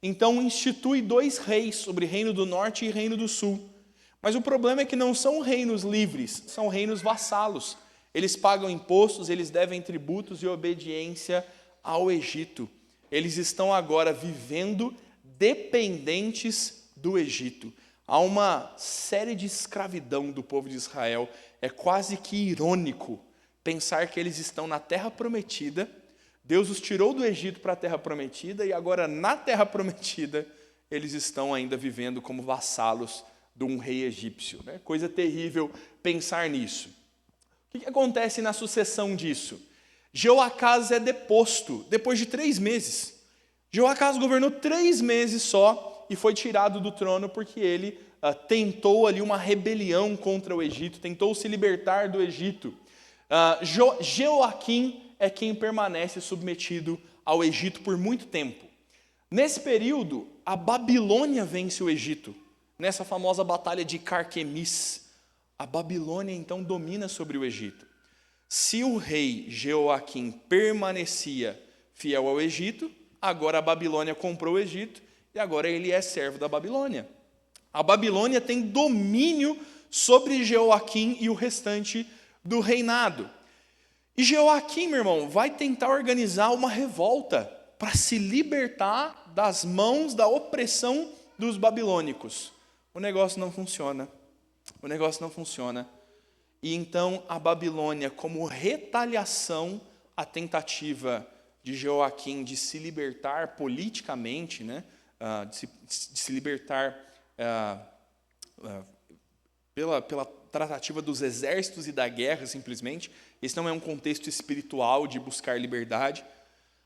então institui 2 reis sobre Reino do Norte e Reino do Sul. Mas o problema é que não são reinos livres, são reinos vassalos. Eles pagam impostos, eles devem tributos e obediência ao Egito. Eles estão agora vivendo dependentes do Egito. Há uma série de escravidão do povo de Israel. É quase que irônico pensar que eles estão na Terra Prometida. Deus os tirou do Egito para a Terra Prometida e agora na Terra Prometida eles estão ainda vivendo como vassalos de um rei egípcio. Né? Coisa terrível pensar nisso. O que acontece na sucessão disso? Jeoacás é deposto depois de 3 meses. Jeoacás governou 3 meses só e foi tirado do trono porque ele tentou ali uma rebelião contra o Egito, tentou se libertar do Egito. Jeoaquim é quem permanece submetido ao Egito por muito tempo. Nesse período, a Babilônia vence o Egito. Nessa famosa batalha de Carquemis, a Babilônia então domina sobre o Egito. Se o rei Jeoaquim permanecia fiel ao Egito, agora a Babilônia comprou o Egito e agora ele é servo da Babilônia. A Babilônia tem domínio sobre Jeoaquim e o restante do reinado. E Jeoaquim, meu irmão, vai tentar organizar uma revolta para se libertar das mãos da opressão dos babilônicos. O negócio não funciona. O negócio não funciona. E então a Babilônia, como retaliação à tentativa de Jeoaquim de se libertar politicamente, né, de se libertar pela tratativa dos exércitos e da guerra, simplesmente. Esse não é um contexto espiritual de buscar liberdade.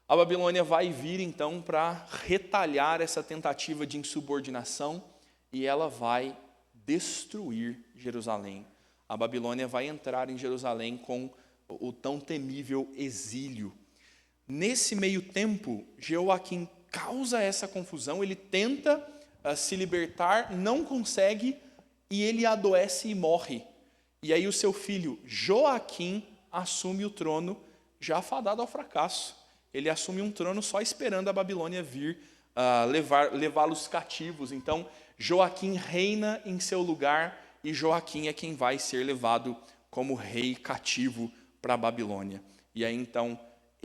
A Babilônia vai vir, então, para retalhar essa tentativa de insubordinação e ela vai destruir Jerusalém. A Babilônia vai entrar em Jerusalém com o tão temível exílio. Nesse meio tempo, Jeoaquim causa essa confusão, ele tenta se libertar, não consegue, e ele adoece e morre. E aí o seu filho Joaquim assume o trono, já fadado ao fracasso. Ele assume um trono só esperando a Babilônia vir levá-los cativos. Então, Joaquim reina em seu lugar, e Joaquim é quem vai ser levado como rei cativo para a Babilônia. E aí, então,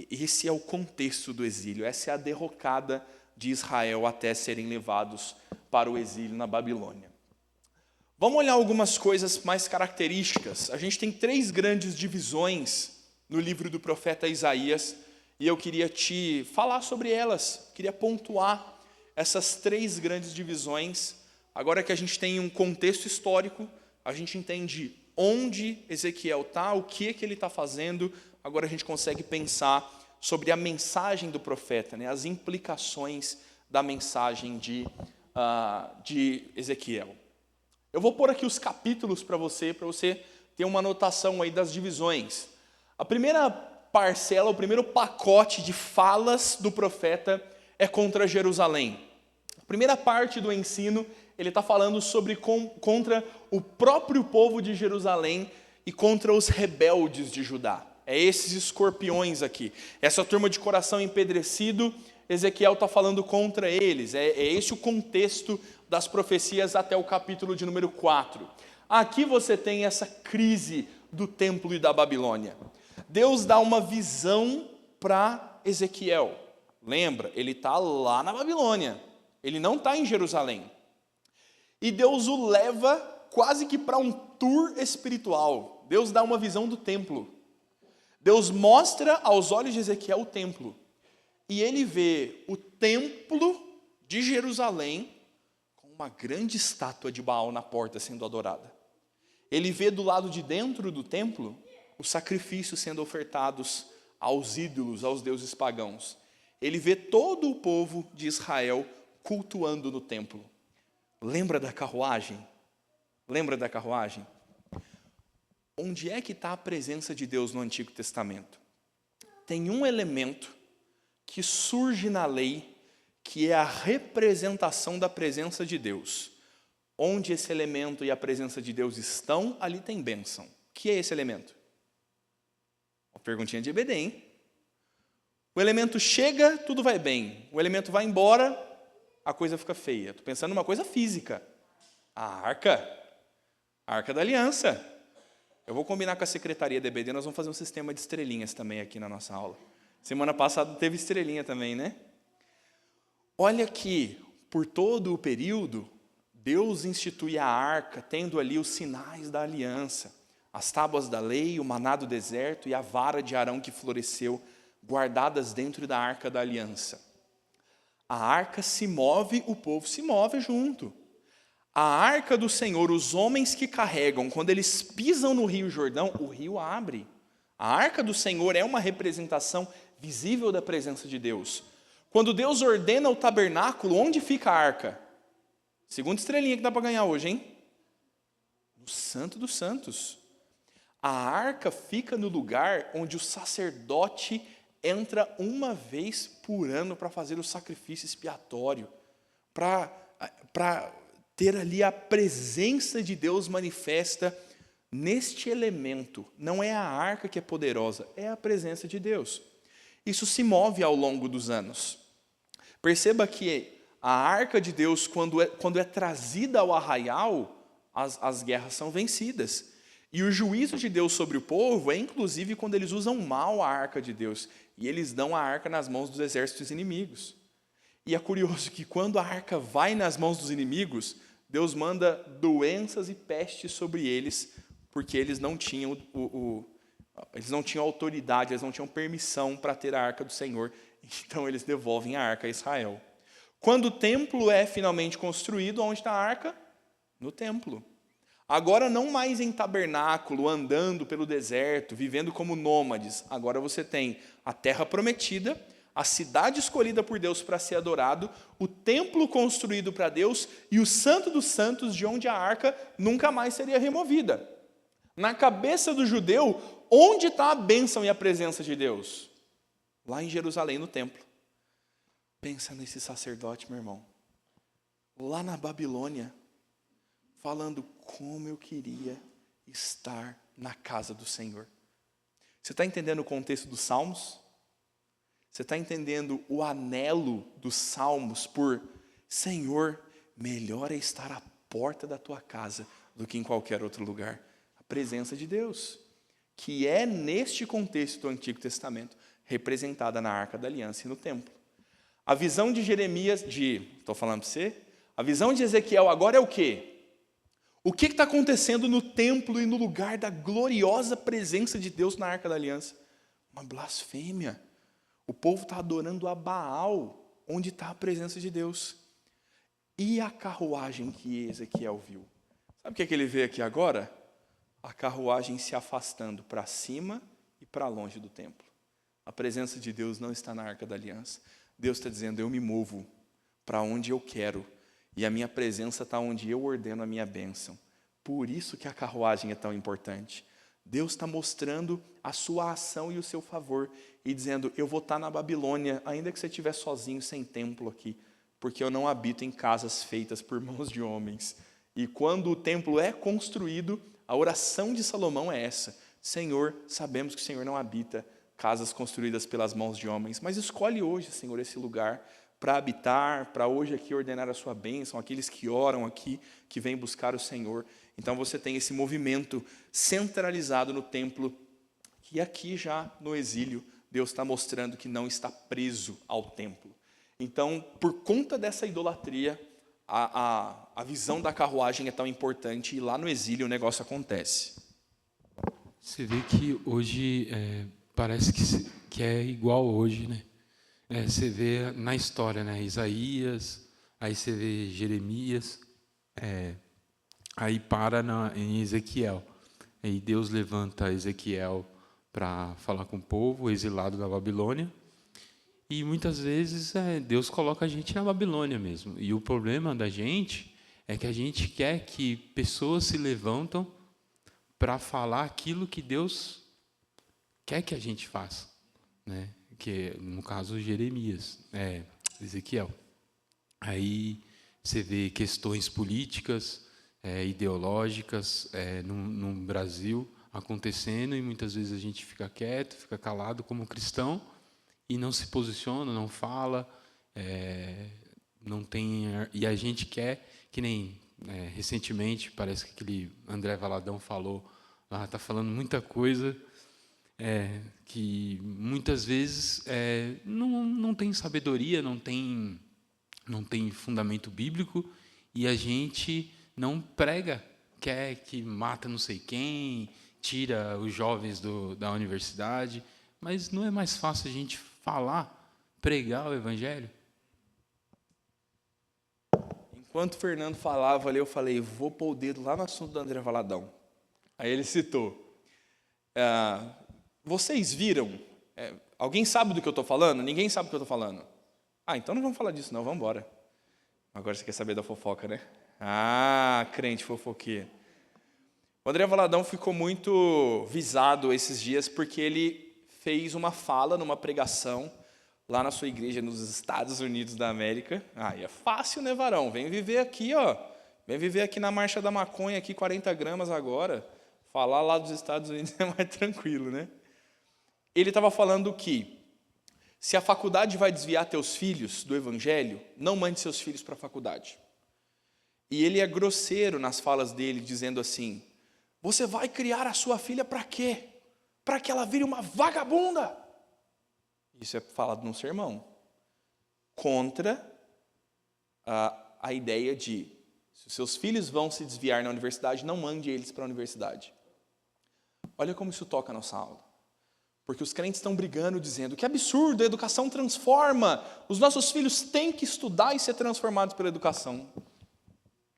esse é o contexto do exílio, essa é a derrocada de Israel até serem levados para o exílio na Babilônia. Vamos olhar algumas coisas mais características. A gente tem 3 grandes divisões no livro do profeta Isaías, e eu queria te falar sobre elas, queria pontuar essas 3 grandes divisões. Agora que a gente tem um contexto histórico, a gente entende onde Ezequiel está, o que ele está fazendo, agora a gente consegue pensar sobre a mensagem do profeta, né, as implicações da mensagem de Ezequiel. Eu vou pôr aqui os capítulos para você ter uma anotação aí das divisões. A primeira parcela, o primeiro pacote de falas do profeta é contra Jerusalém. A primeira parte do ensino, ele está falando contra o próprio povo de Jerusalém e contra os rebeldes de Judá. É esses escorpiões aqui. Essa turma de coração empedrecido, Ezequiel está falando contra eles. É esse o contexto das profecias até o capítulo de número 4. Aqui você tem essa crise do templo e da Babilônia. Deus dá uma visão para Ezequiel. Lembra, ele está lá na Babilônia. Ele não está em Jerusalém. E Deus o leva quase que para um tour espiritual. Deus dá uma visão do templo. Deus mostra aos olhos de Ezequiel o templo. E ele vê o templo de Jerusalém com uma grande estátua de Baal na porta sendo adorada. Ele vê do lado de dentro do templo os sacrifícios sendo ofertados aos ídolos, aos deuses pagãos. Ele vê todo o povo de Israel cultuando no templo. Lembra da carruagem? Lembra da carruagem? Onde é que está a presença de Deus no Antigo Testamento? Tem um elemento que surge na lei, que é a representação da presença de Deus. Onde esse elemento e a presença de Deus estão, ali tem bênção. O que é esse elemento? Uma perguntinha de EBD, hein? O elemento chega, tudo vai bem. O elemento vai embora, a coisa fica feia. Estou pensando numa coisa física. A arca da aliança. Eu vou combinar com a secretaria da EBD, nós vamos fazer um sistema de estrelinhas também aqui na nossa aula. Semana passada teve estrelinha também, né? Olha que, por todo o período, Deus institui a arca, tendo ali os sinais da aliança, as tábuas da lei, o maná do deserto e a vara de Arão que floresceu, guardadas dentro da arca da aliança. A arca se move, o povo se move junto. A arca do Senhor, os homens que carregam, quando eles pisam no Rio Jordão, o rio abre. A arca do Senhor é uma representação visível da presença de Deus. Quando Deus ordena o tabernáculo, onde fica a arca? Segunda estrelinha que dá para ganhar hoje, hein? No Santo dos Santos. A arca fica no lugar onde o sacerdote entra uma vez por ano para fazer o sacrifício expiatório, para ter ali a presença de Deus manifesta neste elemento. Não é a arca que é poderosa, é a presença de Deus. Isso se move ao longo dos anos. Perceba que a arca de Deus, quando é trazida ao arraial, as guerras são vencidas. E o juízo de Deus sobre o povo é inclusive quando eles usam mal a arca de Deus. E eles dão a arca nas mãos dos exércitos inimigos. E é curioso que quando a arca vai nas mãos dos inimigos, Deus manda doenças e pestes sobre eles, porque eles não tinham eles não tinham autoridade, eles não tinham permissão para ter a arca do Senhor. Então eles devolvem a arca a Israel. Quando o templo é finalmente construído, onde está a arca? No templo. Agora não mais em tabernáculo, andando pelo deserto, vivendo como nômades. Agora você tem a terra prometida, a cidade escolhida por Deus para ser adorado, o templo construído para Deus e o Santo dos Santos, de onde a arca nunca mais seria removida. Na cabeça do judeu, onde está a bênção e a presença de Deus? Lá em Jerusalém, no templo. Pensa nesse sacerdote, meu irmão. Lá na Babilônia, falando como eu queria estar na casa do Senhor. Você está entendendo o contexto dos Salmos? Você está entendendo o anelo dos Salmos por Senhor, melhor é estar à porta da tua casa do que em qualquer outro lugar. A presença de Deus, que é neste contexto do Antigo Testamento, representada na Arca da Aliança e no templo. A visão de Jeremias, estou falando para você, a visão de Ezequiel agora é o quê? O que está acontecendo no templo e no lugar da gloriosa presença de Deus na Arca da Aliança? Uma blasfêmia. O povo está adorando a Baal, onde está a presença de Deus. E a carruagem que Ezequiel viu? Sabe o que ele vê aqui agora? A carruagem se afastando para cima e para longe do templo. A presença de Deus não está na Arca da Aliança. Deus está dizendo, eu me movo para onde eu quero. E a minha presença está onde eu ordeno a minha bênção. Por isso que a carruagem é tão importante. Deus está mostrando a sua ação e o seu favor. E dizendo, eu vou estar na Babilônia, ainda que você estiver sozinho, sem templo aqui. Porque eu não habito em casas feitas por mãos de homens. E quando o templo é construído, a oração de Salomão é essa. Senhor, sabemos que o Senhor não habita casas construídas pelas mãos de homens. Mas escolhe hoje, Senhor, esse lugar para habitar, para hoje aqui ordenar a sua bênção, aqueles que oram aqui, que vêm buscar o Senhor. Então você tem esse movimento centralizado no templo, que aqui já no exílio, Deus está mostrando que não está preso ao templo. Então, por conta dessa idolatria, a visão da carruagem é tão importante e lá no exílio o negócio acontece. Você vê que hoje parece que é igual hoje, né? Você vê na história, né? Isaías, aí você vê Jeremias, aí para em Ezequiel. Aí Deus levanta Ezequiel para falar com o povo exilado da Babilônia. E muitas vezes Deus coloca a gente na Babilônia mesmo. E o problema da gente é que a gente quer que pessoas se levantam para falar aquilo que Deus quer que a gente faça, né? Que no caso Jeremias, Ezequiel. Aí você vê questões políticas, ideológicas no Brasil acontecendo e muitas vezes a gente fica quieto, fica calado como cristão e não se posiciona, não fala, não tem, e a gente quer que nem recentemente parece que aquele André Valadão falou, está falando muita coisa. Que muitas vezes não tem sabedoria, não tem fundamento bíblico e a gente não prega, quer que mata não sei quem, tira os jovens da universidade, mas não é mais fácil a gente falar, pregar o evangelho? Enquanto o Fernando falava ali, eu falei, vou pôr o dedo lá no assunto do André Valadão. Aí ele citou, vocês viram, alguém sabe do que eu estou falando? Ninguém sabe do que eu estou falando. Então não vamos falar disso não, vamos embora. Agora você quer saber da fofoca, né? Ah, crente fofoqueiro. O André Valadão ficou muito visado esses dias porque ele fez uma fala numa pregação lá na sua igreja nos Estados Unidos da América. Ah, e é fácil, né, varão? Vem viver aqui, ó. Vem viver aqui na Marcha da Maconha, aqui 40 gramas agora. Falar lá dos Estados Unidos é mais tranquilo, né? Ele estava falando que se a faculdade vai desviar teus filhos do evangelho, não mande seus filhos para a faculdade. E ele é grosseiro nas falas dele, dizendo assim: você vai criar a sua filha para quê? Para que ela vire uma vagabunda. Isso é falado num sermão. Contra a ideia de, se os seus filhos vão se desviar na universidade, não mande eles para a universidade. Olha como isso toca a nossa aula. Porque os crentes estão brigando, dizendo que absurdo, a educação transforma. Os nossos filhos têm que estudar e ser transformados pela educação.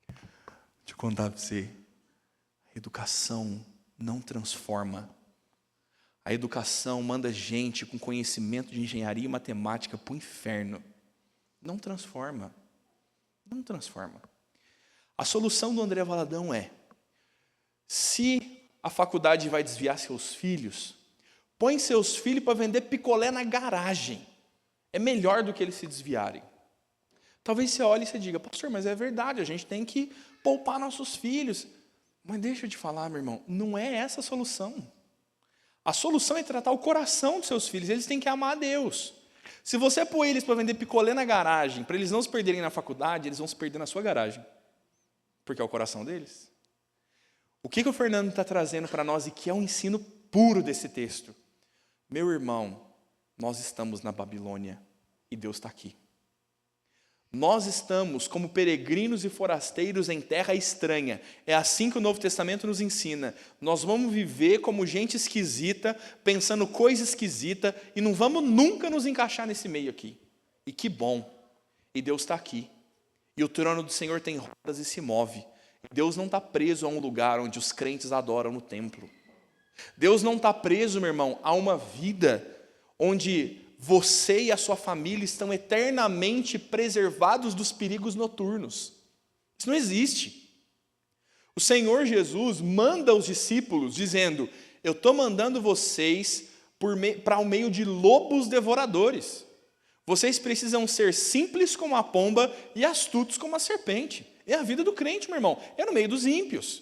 Deixa eu contar para você. A educação não transforma. A educação manda gente com conhecimento de engenharia e matemática para o inferno. Não transforma. Não transforma. A solução do André Valadão é: se a faculdade vai desviar seus filhos, põe seus filhos para vender picolé na garagem. É melhor do que eles se desviarem. Talvez você olhe e você diga: pastor, mas é verdade, a gente tem que poupar nossos filhos. Mas deixa eu te falar, meu irmão, não é essa a solução. A solução é tratar o coração dos seus filhos. Eles têm que amar a Deus. Se você pôr eles para vender picolé na garagem, para eles não se perderem na faculdade, eles vão se perder na sua garagem. Porque é o coração deles. O que o Fernando está trazendo para nós e que é um ensino puro desse texto? Meu irmão, nós estamos na Babilônia e Deus está aqui. Nós estamos como peregrinos e forasteiros em terra estranha. É assim que o Novo Testamento nos ensina. Nós vamos viver como gente esquisita, pensando coisa esquisita, e não vamos nunca nos encaixar nesse meio aqui. E que bom. E Deus está aqui. E o trono do Senhor tem rodas e se move. Deus não está preso a um lugar onde os crentes adoram no templo. Deus não está preso, meu irmão, a uma vida onde você e a sua família estão eternamente preservados dos perigos noturnos. Isso não existe. O Senhor Jesus manda os discípulos dizendo: eu estou mandando vocês para o meio de lobos devoradores. Vocês precisam ser simples como a pomba e astutos como a serpente. É a vida do crente, meu irmão. É no meio dos ímpios.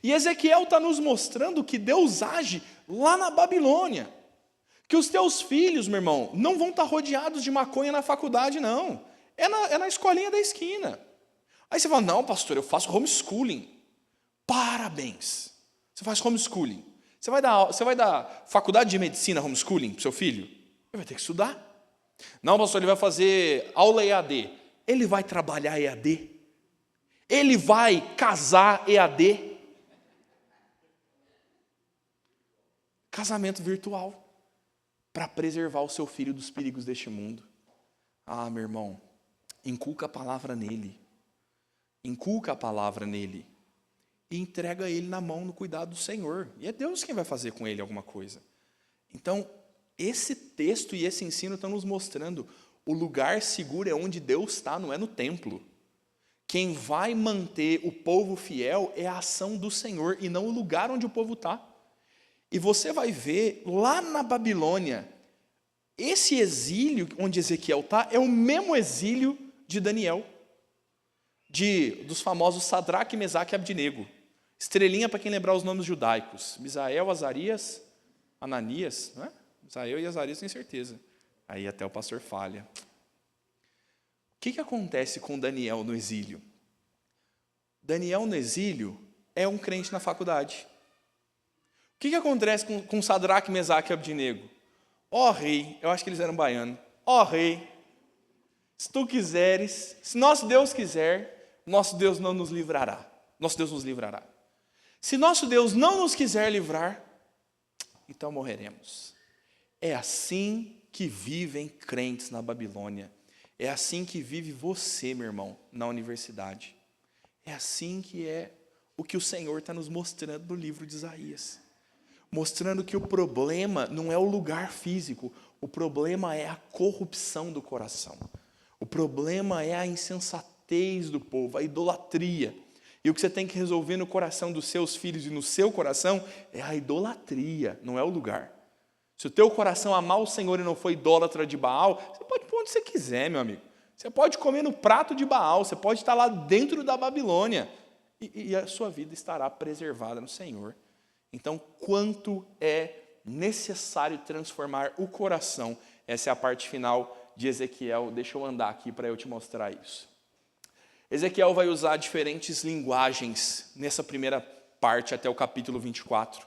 E Ezequiel está nos mostrando que Deus age lá na Babilônia. Que os teus filhos, meu irmão, não vão estar rodeados de maconha na faculdade, não. É na escolinha da esquina. Aí você fala: não, pastor, eu faço homeschooling. Parabéns. Você faz homeschooling. Você vai dar faculdade de medicina homeschooling para o seu filho? Ele vai ter que estudar. Não, pastor, ele vai fazer aula EAD. Ele vai trabalhar EAD. Ele vai casar EAD. Casamento virtual. Para preservar o seu filho dos perigos deste mundo. Ah, meu irmão, inculca a palavra nele. Inculca a palavra nele. E entrega ele na mão, no cuidado do Senhor. E é Deus quem vai fazer com ele alguma coisa. Então, esse texto e esse ensino estão nos mostrando: o lugar seguro é onde Deus está, não é no templo. Quem vai manter o povo fiel é a ação do Senhor e não o lugar onde o povo está. E você vai ver lá na Babilônia, esse exílio onde Ezequiel está é o mesmo exílio de Daniel, dos famosos Sadraque, Mesaque e Abdinego. Estrelinha para quem lembrar os nomes judaicos: Misael, Azarias, Ananias, não é? Misael e Azarias, tenho certeza. Aí até o pastor falha. O que acontece com Daniel no exílio? Daniel no exílio é um crente na faculdade. O que acontece com Sadraque, Mesaque e Abdinego? Ó rei, eu acho que eles eram baianos. Ó rei, se tu quiseres, se nosso Deus quiser, nosso Deus não nos livrará. Nosso Deus nos livrará. Se nosso Deus não nos quiser livrar, então morreremos. É assim que vivem crentes na Babilônia. É assim que vive você, meu irmão, na universidade. É assim que é o que o Senhor está nos mostrando no livro de Isaías. Mostrando que o problema não é o lugar físico, o problema é a corrupção do coração. O problema é a insensatez insensatez do povo, a idolatria. E o que você tem que resolver no coração dos seus filhos e no seu coração é a idolatria, não é o lugar. Se o teu coração amar o Senhor e não for idólatra de Baal, você pode pôr onde você quiser, meu amigo. Você pode comer no prato de Baal, você pode estar lá dentro da Babilônia. E a sua vida estará preservada no Senhor. Então, quanto é necessário transformar o coração? Essa é a parte final de Ezequiel. Deixa eu andar aqui para eu te mostrar isso. Ezequiel vai usar diferentes linguagens nessa primeira parte até o capítulo 24.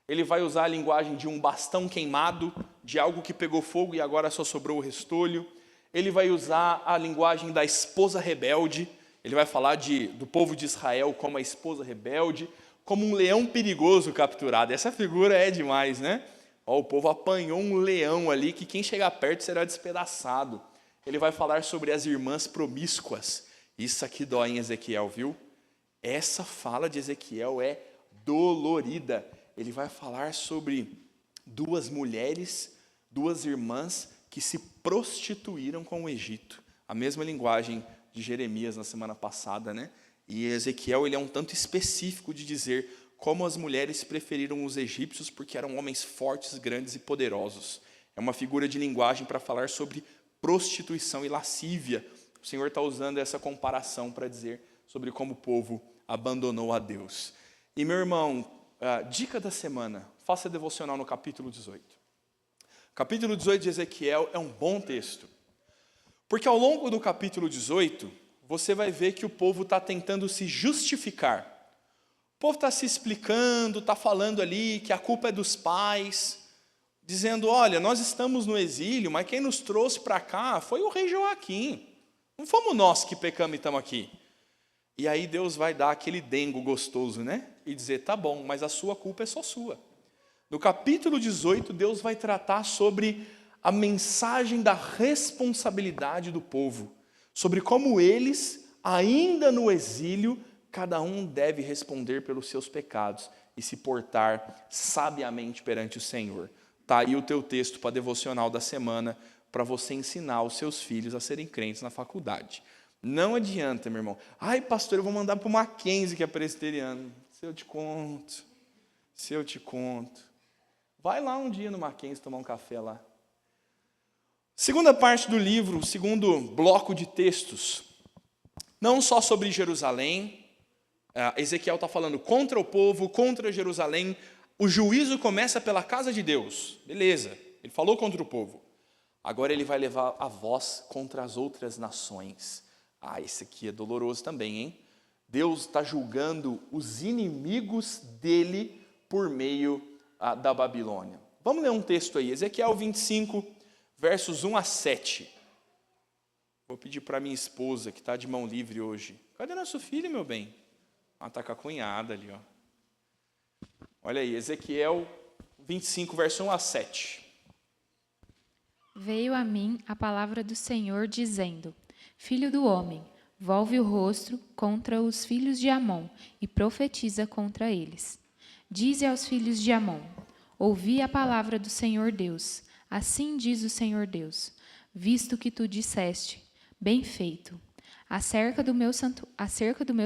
Ele vai usar a linguagem de um bastão queimado, de algo que pegou fogo e agora só sobrou o restolho. Ele vai usar a linguagem da esposa rebelde. Ele vai falar do povo de Israel como a esposa rebelde, como um leão perigoso capturado. Essa figura é demais, né? O povo apanhou um leão ali que quem chegar perto será despedaçado. Ele vai falar sobre as irmãs promíscuas. Isso aqui dói em Ezequiel, viu? Essa fala de Ezequiel é dolorida. Ele vai falar sobre duas mulheres, duas irmãs que se prostituíram com o Egito. A mesma linguagem de Jeremias na semana passada, né? E Ezequiel, ele é um tanto específico de dizer como as mulheres preferiram os egípcios porque eram homens fortes, grandes e poderosos. É uma figura de linguagem para falar sobre prostituição e lascívia. O Senhor está usando essa comparação para dizer sobre como o povo abandonou a Deus. E, meu irmão, dica da semana, faça devocional no capítulo 18. Capítulo 18 de Ezequiel é um bom texto. Porque ao longo do capítulo 18, você vai ver que o povo está tentando se justificar. O povo está se explicando, está falando ali que a culpa é dos pais, dizendo, olha, nós estamos no exílio, mas quem nos trouxe para cá foi o rei Joaquim. Não fomos nós que pecamos e estamos aqui. E aí Deus vai dar aquele dengo gostoso, né? E dizer, tá bom, mas a sua culpa é só sua. No capítulo 18, Deus vai tratar sobre a mensagem da responsabilidade do povo, sobre como eles, ainda no exílio, cada um deve responder pelos seus pecados e se portar sabiamente perante o Senhor. Está aí o teu texto para devocional da semana, para você ensinar os seus filhos a serem crentes na faculdade. Não adianta, meu irmão. Ai, pastor, eu vou mandar para o Mackenzie, que é presbiteriano. Se eu te conto. Vai lá um dia no Mackenzie tomar um café lá. Segunda parte do livro, o segundo bloco de textos, não só sobre Jerusalém. Ezequiel está falando contra o povo, contra Jerusalém. O juízo começa pela casa de Deus. Beleza, ele falou contra o povo. Agora ele vai levar a voz contra as outras nações. Esse aqui é doloroso também, hein? Deus está julgando os inimigos dele por meio da Babilônia. Vamos ler um texto aí, Ezequiel 25, versos 1 a 7. Vou pedir para minha esposa, que está de mão livre hoje. Cadê nosso filho, meu bem? Está com a cunhada ali, ó. Olha aí, Ezequiel 25, verso 1 a 7. Veio a mim a palavra do Senhor, dizendo: Filho do homem, volve o rosto contra os filhos de Amon e profetiza contra eles. Dize aos filhos de Amon: Ouvi a palavra do Senhor Deus. Assim diz o Senhor Deus: Visto que tu disseste, bem feito, acerca do meu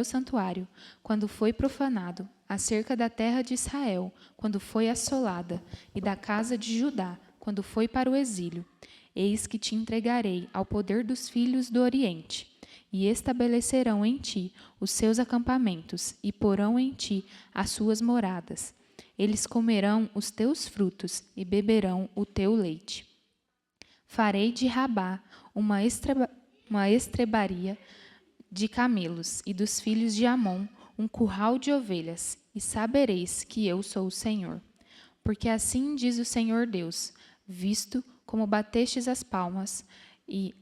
santuário, quando foi profanado, acerca da terra de Israel, quando foi assolada, e da casa de Judá, quando foi para o exílio, eis que te entregarei ao poder dos filhos do Oriente, e estabelecerão em ti os seus acampamentos, e porão em ti as suas moradas. Eles comerão os teus frutos, e beberão o teu leite. Farei de Rabá uma estrebaria de camelos, e dos filhos de Amon um curral de ovelhas, e sabereis que eu sou o Senhor. Porque assim diz o Senhor Deus, visto como batestes as palmas, e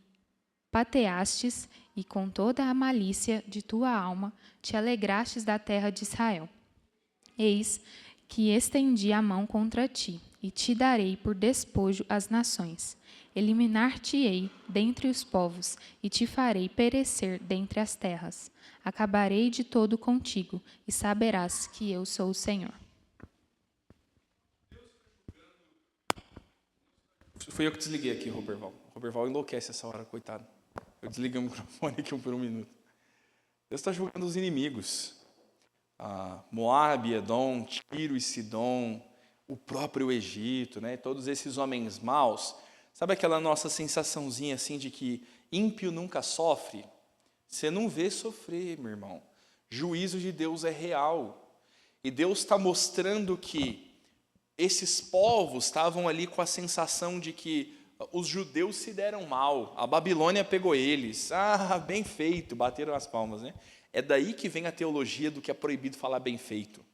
pateastes, e com toda a malícia de tua alma te alegrastes da terra de Israel. Eis que estendi a mão contra ti, e te darei por despojo as nações. Eliminar-te-ei dentre os povos, e te farei perecer dentre as terras. Acabarei de todo contigo, e saberás que eu sou o Senhor. Fui eu que desliguei aqui, Roberval. O Roberval enlouquece essa hora, coitado. Eu desliguei o microfone aqui por um minuto. Deus está julgando os inimigos. Moabe, Edom, Tiro e Sidom, o próprio Egito, né? Todos esses homens maus. Sabe aquela nossa sensaçãozinha assim de que ímpio nunca sofre? Você não vê sofrer, meu irmão. Juízo de Deus é real. E Deus está mostrando que esses povos estavam ali com a sensação de que os judeus se deram mal, a Babilônia pegou eles. Bem feito, bateram as palmas, né? É daí que vem a teologia do que é proibido falar bem feito.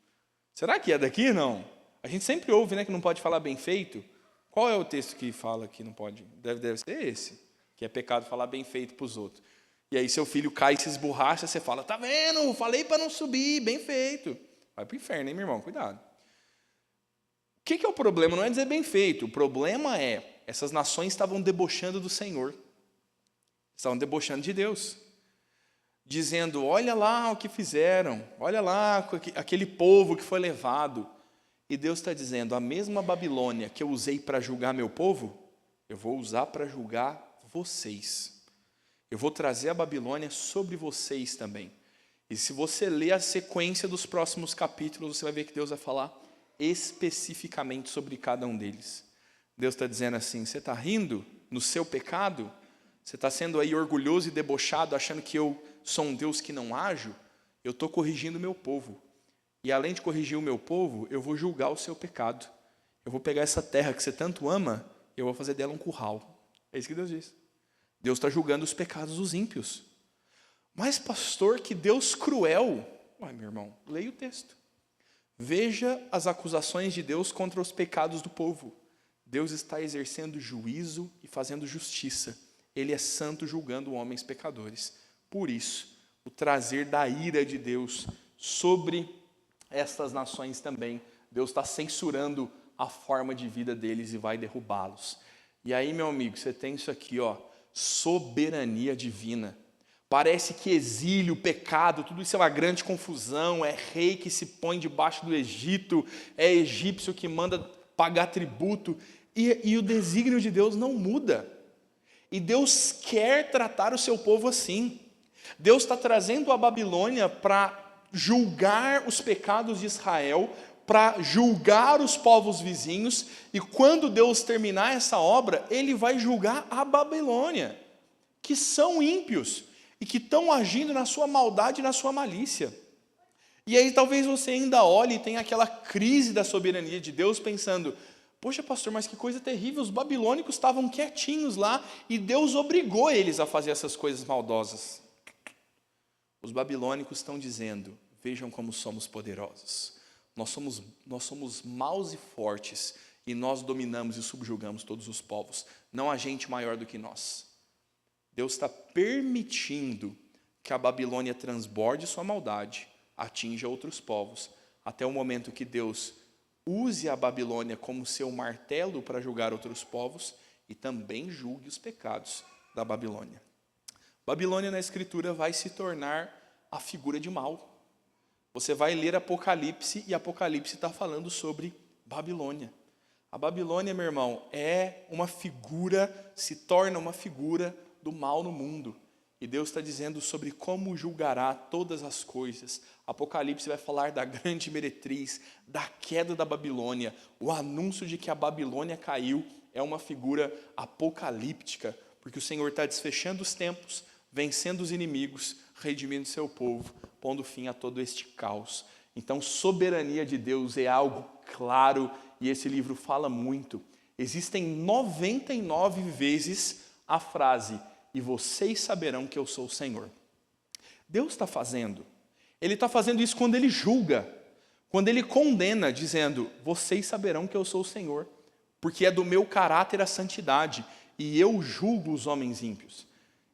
Será que é daqui? Não. A gente sempre ouve, né, que não pode falar bem feito. Qual é o texto que fala que não pode? Deve ser esse, que é pecado falar bem feito para os outros. E aí seu filho cai e se esborracha, você fala, tá vendo? Falei para não subir, bem feito. Vai para o inferno, hein, meu irmão? Cuidado. O que é o problema? Não é dizer bem feito. O problema é, essas nações estavam debochando do Senhor. Estavam debochando de Deus. Dizendo, olha lá o que fizeram. Olha lá aquele povo que foi levado. E Deus está dizendo, a mesma Babilônia que eu usei para julgar meu povo, eu vou usar para julgar vocês. Eu vou trazer a Babilônia sobre vocês também. E se você ler a sequência dos próximos capítulos, você vai ver que Deus vai falar especificamente sobre cada um deles. Deus está dizendo assim, você está rindo no seu pecado? Você está sendo aí orgulhoso e debochado, achando que eu sou um Deus que não ajo? Eu estou corrigindo o meu povo. E além de corrigir o meu povo, eu vou julgar o seu pecado. Eu vou pegar essa terra que você tanto ama, e eu vou fazer dela um curral. É isso que Deus diz. Deus está julgando os pecados dos ímpios. Mas, pastor, que Deus cruel. Ué, meu irmão, leia o texto. Veja as acusações de Deus contra os pecados do povo. Deus está exercendo juízo e fazendo justiça. Ele é santo julgando homens pecadores. Por isso, o trazer da ira de Deus sobre estas nações também. Deus está censurando a forma de vida deles e vai derrubá-los. E aí, meu amigo, você tem isso aqui, ó, soberania divina. Parece que exílio, pecado, tudo isso é uma grande confusão, é rei que se põe debaixo do Egito, é egípcio que manda pagar tributo, e o desígnio de Deus não muda. E Deus quer tratar o seu povo assim. Deus está trazendo a Babilônia para julgar os pecados de Israel, para julgar os povos vizinhos, e quando Deus terminar essa obra, Ele vai julgar a Babilônia, que são ímpios, e que estão agindo na sua maldade e na sua malícia. E aí talvez você ainda olhe e tenha aquela crise da soberania de Deus, pensando, poxa pastor, mas que coisa terrível, os babilônicos estavam quietinhos lá, e Deus obrigou eles a fazer essas coisas maldosas. Os babilônicos estão dizendo, vejam como somos poderosos. Nós somos maus e fortes, e nós dominamos e subjugamos todos os povos. Não há gente maior do que nós. Deus está permitindo que a Babilônia transborde sua maldade, atinja outros povos, até o momento que Deus use a Babilônia como seu martelo para julgar outros povos e também julgue os pecados da Babilônia. Babilônia na Escritura vai se tornar a figura de mal. Você vai ler Apocalipse e Apocalipse está falando sobre Babilônia. A Babilônia, meu irmão, é uma figura, se torna uma figura do mal no mundo. E Deus está dizendo sobre como julgará todas as coisas. Apocalipse vai falar da grande meretriz, da queda da Babilônia. O anúncio de que a Babilônia caiu é uma figura apocalíptica, porque o Senhor está desfechando os tempos, vencendo os inimigos, redimindo seu povo, pondo fim a todo este caos. Então, soberania de Deus é algo claro, e esse livro fala muito. Existem 99 vezes a frase, e vocês saberão que eu sou o Senhor. Deus está fazendo. Ele está fazendo isso quando Ele julga, quando Ele condena, dizendo, vocês saberão que eu sou o Senhor, porque é do meu caráter a santidade, e eu julgo os homens ímpios.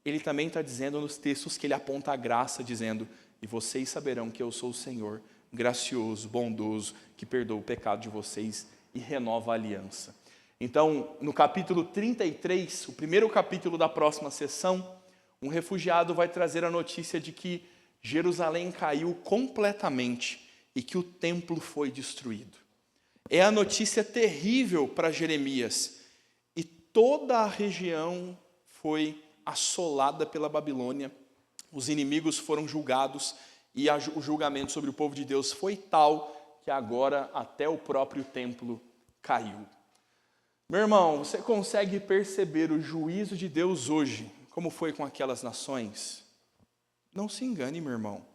Ele também está dizendo nos textos que Ele aponta a graça, dizendo, e vocês saberão que eu sou o Senhor, gracioso, bondoso, que perdoa o pecado de vocês e renova a aliança. Então, no capítulo 33, o primeiro capítulo da próxima sessão, um refugiado vai trazer a notícia de que Jerusalém caiu completamente e que o templo foi destruído. É a notícia terrível para Jeremias. E toda a região foi assolada pela Babilônia. os inimigos foram julgados e o julgamento sobre o povo de Deus foi tal que agora até o próprio templo caiu. Meu irmão, você consegue perceber o juízo de Deus hoje, como foi com aquelas nações? Não se engane, meu irmão.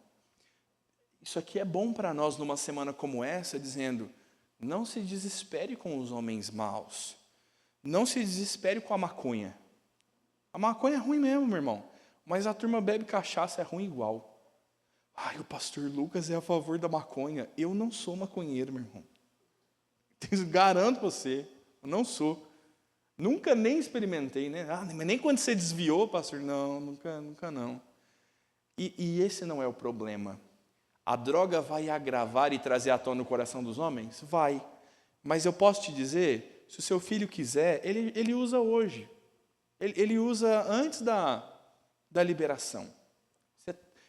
Isso aqui é bom para nós numa semana como essa, dizendo, não se desespere com os homens maus. Não se desespere com a maconha. A maconha é ruim mesmo, meu irmão. Mas a turma bebe cachaça, é ruim igual. Ai, o pastor Lucas é a favor da maconha. Eu não sou maconheiro, meu irmão. Garanto você, eu não sou. Nunca nem experimentei, né? Mas nem quando você desviou, pastor. Não, nunca não. E esse não é o problema. A droga vai agravar e trazer à tona o coração dos homens? Vai. Mas eu posso te dizer, se o seu filho quiser, ele usa hoje. Ele usa antes da liberação.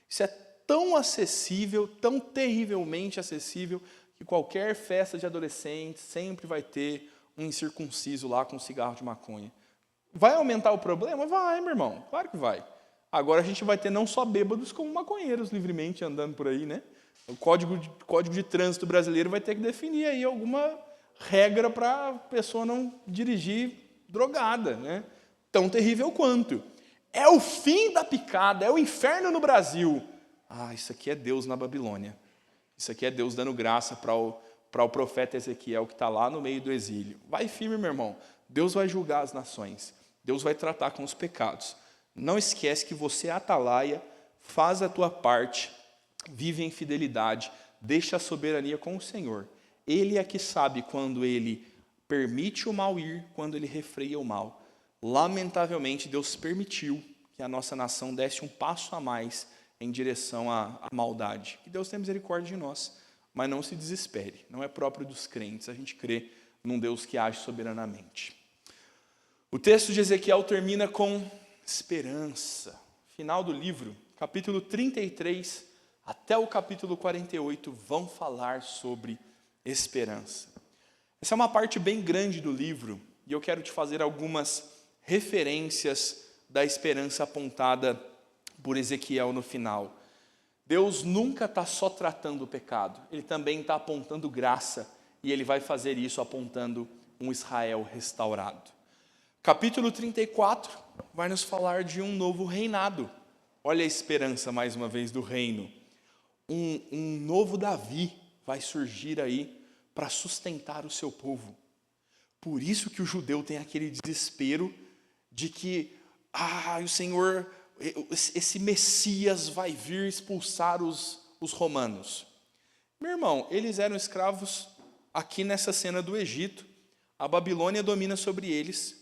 Isso é tão acessível, tão terrivelmente acessível, que qualquer festa de adolescente sempre vai ter um incircunciso lá com um cigarro de maconha. Vai aumentar o problema? Vai, meu irmão. Claro que vai. Agora a gente vai ter não só bêbados, como maconheiros livremente andando por aí, né? O Código de Trânsito brasileiro vai ter que definir aí alguma regra para a pessoa não dirigir drogada, né? Tão terrível quanto. É o fim da picada, é o inferno no Brasil. Isso aqui é Deus na Babilônia. Isso aqui é Deus dando graça para o profeta Ezequiel, que está lá no meio do exílio. Vai firme, meu irmão. Deus vai julgar as nações. Deus vai tratar com os pecados. Não esquece que você é atalaia, faz a tua parte, vive em fidelidade, deixa a soberania com o Senhor. Ele é que sabe quando Ele permite o mal ir, quando Ele refreia o mal. Lamentavelmente, Deus permitiu que a nossa nação desse um passo a mais em direção à maldade. Que Deus tenha misericórdia de nós, mas não se desespere. Não é próprio dos crentes. A gente crê num Deus que age soberanamente. O texto de Ezequiel termina com esperança. Final do livro, capítulo 33 até o capítulo 48 vão falar sobre esperança. Essa é uma parte bem grande do livro e eu quero te fazer algumas referências da esperança apontada por Ezequiel no final. Deus nunca está só tratando o pecado, Ele também está apontando graça e Ele vai fazer isso apontando um Israel restaurado. Capítulo 34 vai nos falar de um novo reinado. Olha a esperança mais uma vez do reino. Um novo Davi vai surgir aí para sustentar o seu povo. Por isso que o judeu tem aquele desespero de que o Senhor, esse Messias vai vir expulsar os romanos. Meu irmão, eles eram escravos aqui nessa cena do Egito. A Babilônia domina sobre eles.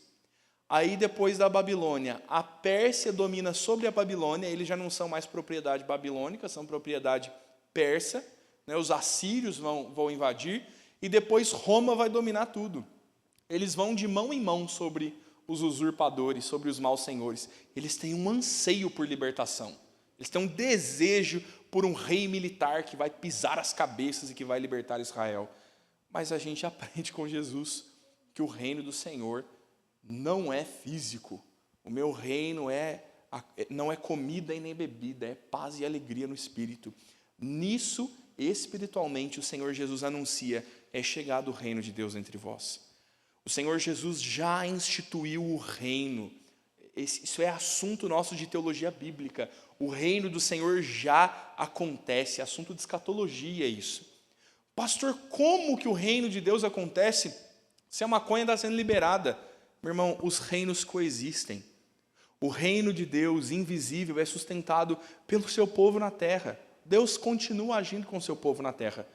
Aí depois da Babilônia, a Pérsia domina sobre a Babilônia. Eles já não são mais propriedade babilônica, são propriedade persa, né? Os assírios vão invadir. E depois Roma vai dominar tudo. Eles vão de mão em mão sobre os usurpadores, sobre os maus senhores. Eles têm um anseio por libertação. Eles têm um desejo por um rei militar que vai pisar as cabeças e que vai libertar Israel. Mas a gente aprende com Jesus que o reino do Senhor não é físico. O meu reino não é comida e nem bebida, é paz e alegria no Espírito. Nisso, espiritualmente, o Senhor Jesus anuncia, é chegado o reino de Deus entre vós. O Senhor Jesus já instituiu o reino. Isso é assunto nosso de teologia bíblica. O reino do Senhor já acontece, assunto de escatologia isso. Pastor, como que o reino de Deus acontece se a maconha está sendo liberada? Meu irmão, os reinos coexistem. O reino de Deus invisível é sustentado pelo seu povo na terra. Deus continua agindo com o seu povo na terra.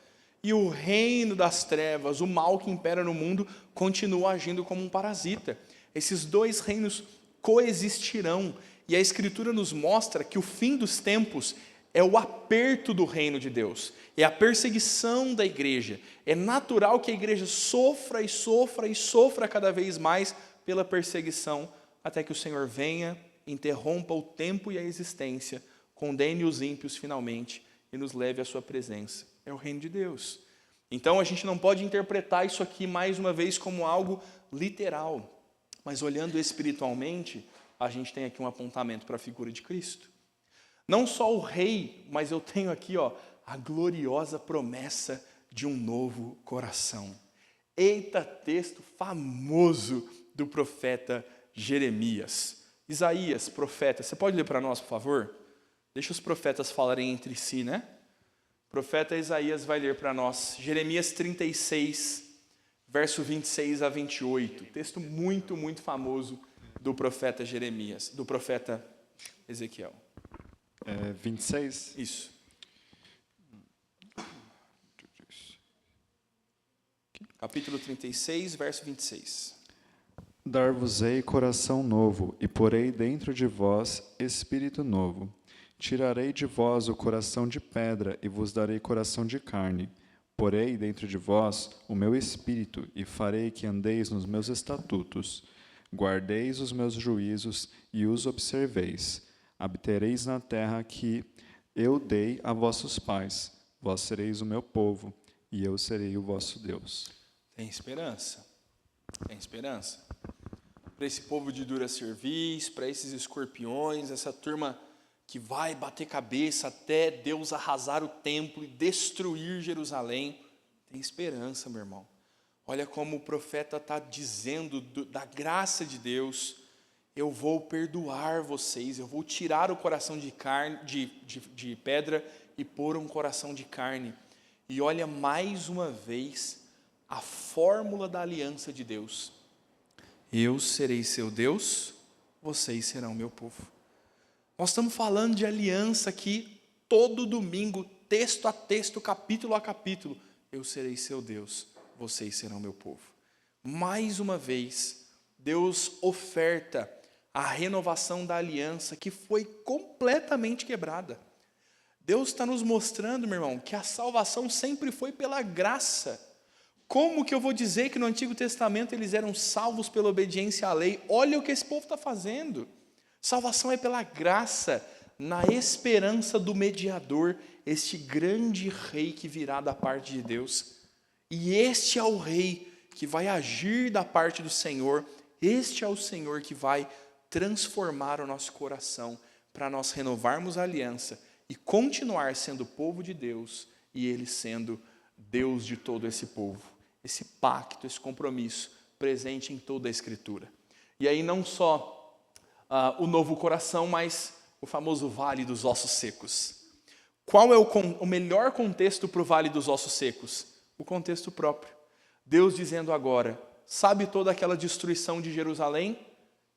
E o reino das trevas, o mal que impera no mundo, continua agindo como um parasita. Esses dois reinos coexistirão. E a Escritura nos mostra que o fim dos tempos é o aperto do reino de Deus. É a perseguição da igreja. É natural que a igreja sofra e sofra e sofra cada vez mais pela perseguição, até que o Senhor venha, interrompa o tempo e a existência, condene os ímpios finalmente e nos leve à sua presença. É o reino de Deus. Então a gente não pode interpretar isso aqui mais uma vez como algo literal, mas olhando espiritualmente, a gente tem aqui um apontamento para a figura de Cristo. Não só o rei, mas eu tenho aqui, a gloriosa promessa de um novo coração. Eita, texto famoso do profeta Jeremias. Isaías, profeta, você pode ler para nós, por favor? Deixa os profetas falarem entre si, né? O profeta Isaías vai ler para nós, Jeremias 36, verso 26 a 28. Texto muito, muito famoso do profeta Jeremias, do profeta Ezequiel. 26? Isso. Capítulo 36, verso 26. Dar-vos-ei coração novo, e porei dentro de vós espírito novo. Tirarei de vós o coração de pedra, e vos darei coração de carne. Porei dentro de vós o meu espírito, e farei que andeis nos meus estatutos. Guardeis os meus juízos, e os observeis. Habitareis na terra que eu dei a vossos pais. Vós sereis o meu povo, e eu serei o vosso Deus. Tem esperança. Tem esperança. Para esse povo de dura serviço, para esses escorpiões, essa turma que vai bater cabeça até Deus arrasar o templo e destruir Jerusalém, tem esperança, meu irmão. Olha como o profeta está dizendo da graça de Deus: eu vou perdoar vocês, eu vou tirar o coração de pedra e pôr um coração de carne. E olha mais uma vez a fórmula da aliança de Deus. Eu serei seu Deus, vocês serão meu povo. Nós estamos falando de aliança aqui todo domingo, texto a texto, capítulo a capítulo. Eu serei seu Deus, vocês serão meu povo. Mais uma vez, Deus oferta a renovação da aliança que foi completamente quebrada. Deus está nos mostrando, meu irmão, que a salvação sempre foi pela graça. Como que eu vou dizer que no Antigo Testamento eles eram salvos pela obediência à lei? Olha o que esse povo está fazendo. Salvação é pela graça, na esperança do mediador, este grande rei que virá da parte de Deus. E este é o rei que vai agir da parte do Senhor. Este é o Senhor que vai transformar o nosso coração para nós renovarmos a aliança e continuar sendo povo de Deus e Ele sendo Deus de todo esse povo. Esse pacto, esse compromisso presente em toda a Escritura. E aí não só o novo coração, mas o famoso Vale dos Ossos Secos. Qual é o melhor contexto para o Vale dos Ossos Secos? O contexto próprio. Deus dizendo agora, sabe toda aquela destruição de Jerusalém?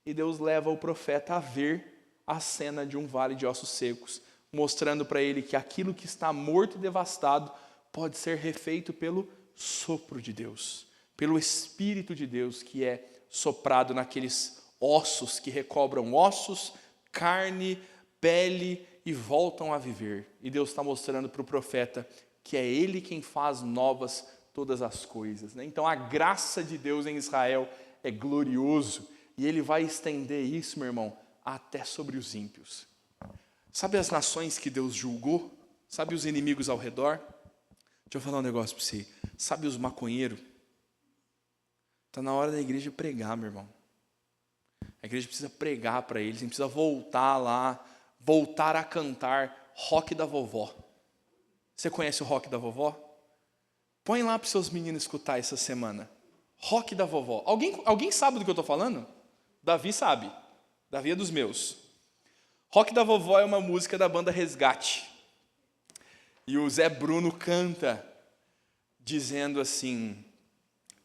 E Deus leva o profeta a ver a cena de um vale de ossos secos, mostrando para ele que aquilo que está morto e devastado pode ser refeito pelo sopro de Deus, pelo Espírito de Deus que é soprado naqueles ossos que recobram ossos, carne, pele e voltam a viver. E Deus está mostrando para o profeta que é Ele quem faz novas todas as coisas, né? Então a graça de Deus em Israel é glorioso e Ele vai estender isso, meu irmão, até sobre os ímpios. Sabe as nações que Deus julgou? Sabe os inimigos ao redor? Deixa eu falar um negócio para você. Sabe os maconheiros? Está na hora da igreja pregar, meu irmão. A igreja precisa pregar para eles, a gente precisa voltar lá, voltar a cantar Rock da Vovó. Você conhece o Rock da Vovó? Põe lá para os seus meninos escutar essa semana. Rock da Vovó. Alguém sabe do que eu estou falando? Davi sabe. Davi é dos meus. Rock da Vovó é uma música da banda Resgate. E o Zé Bruno canta dizendo assim,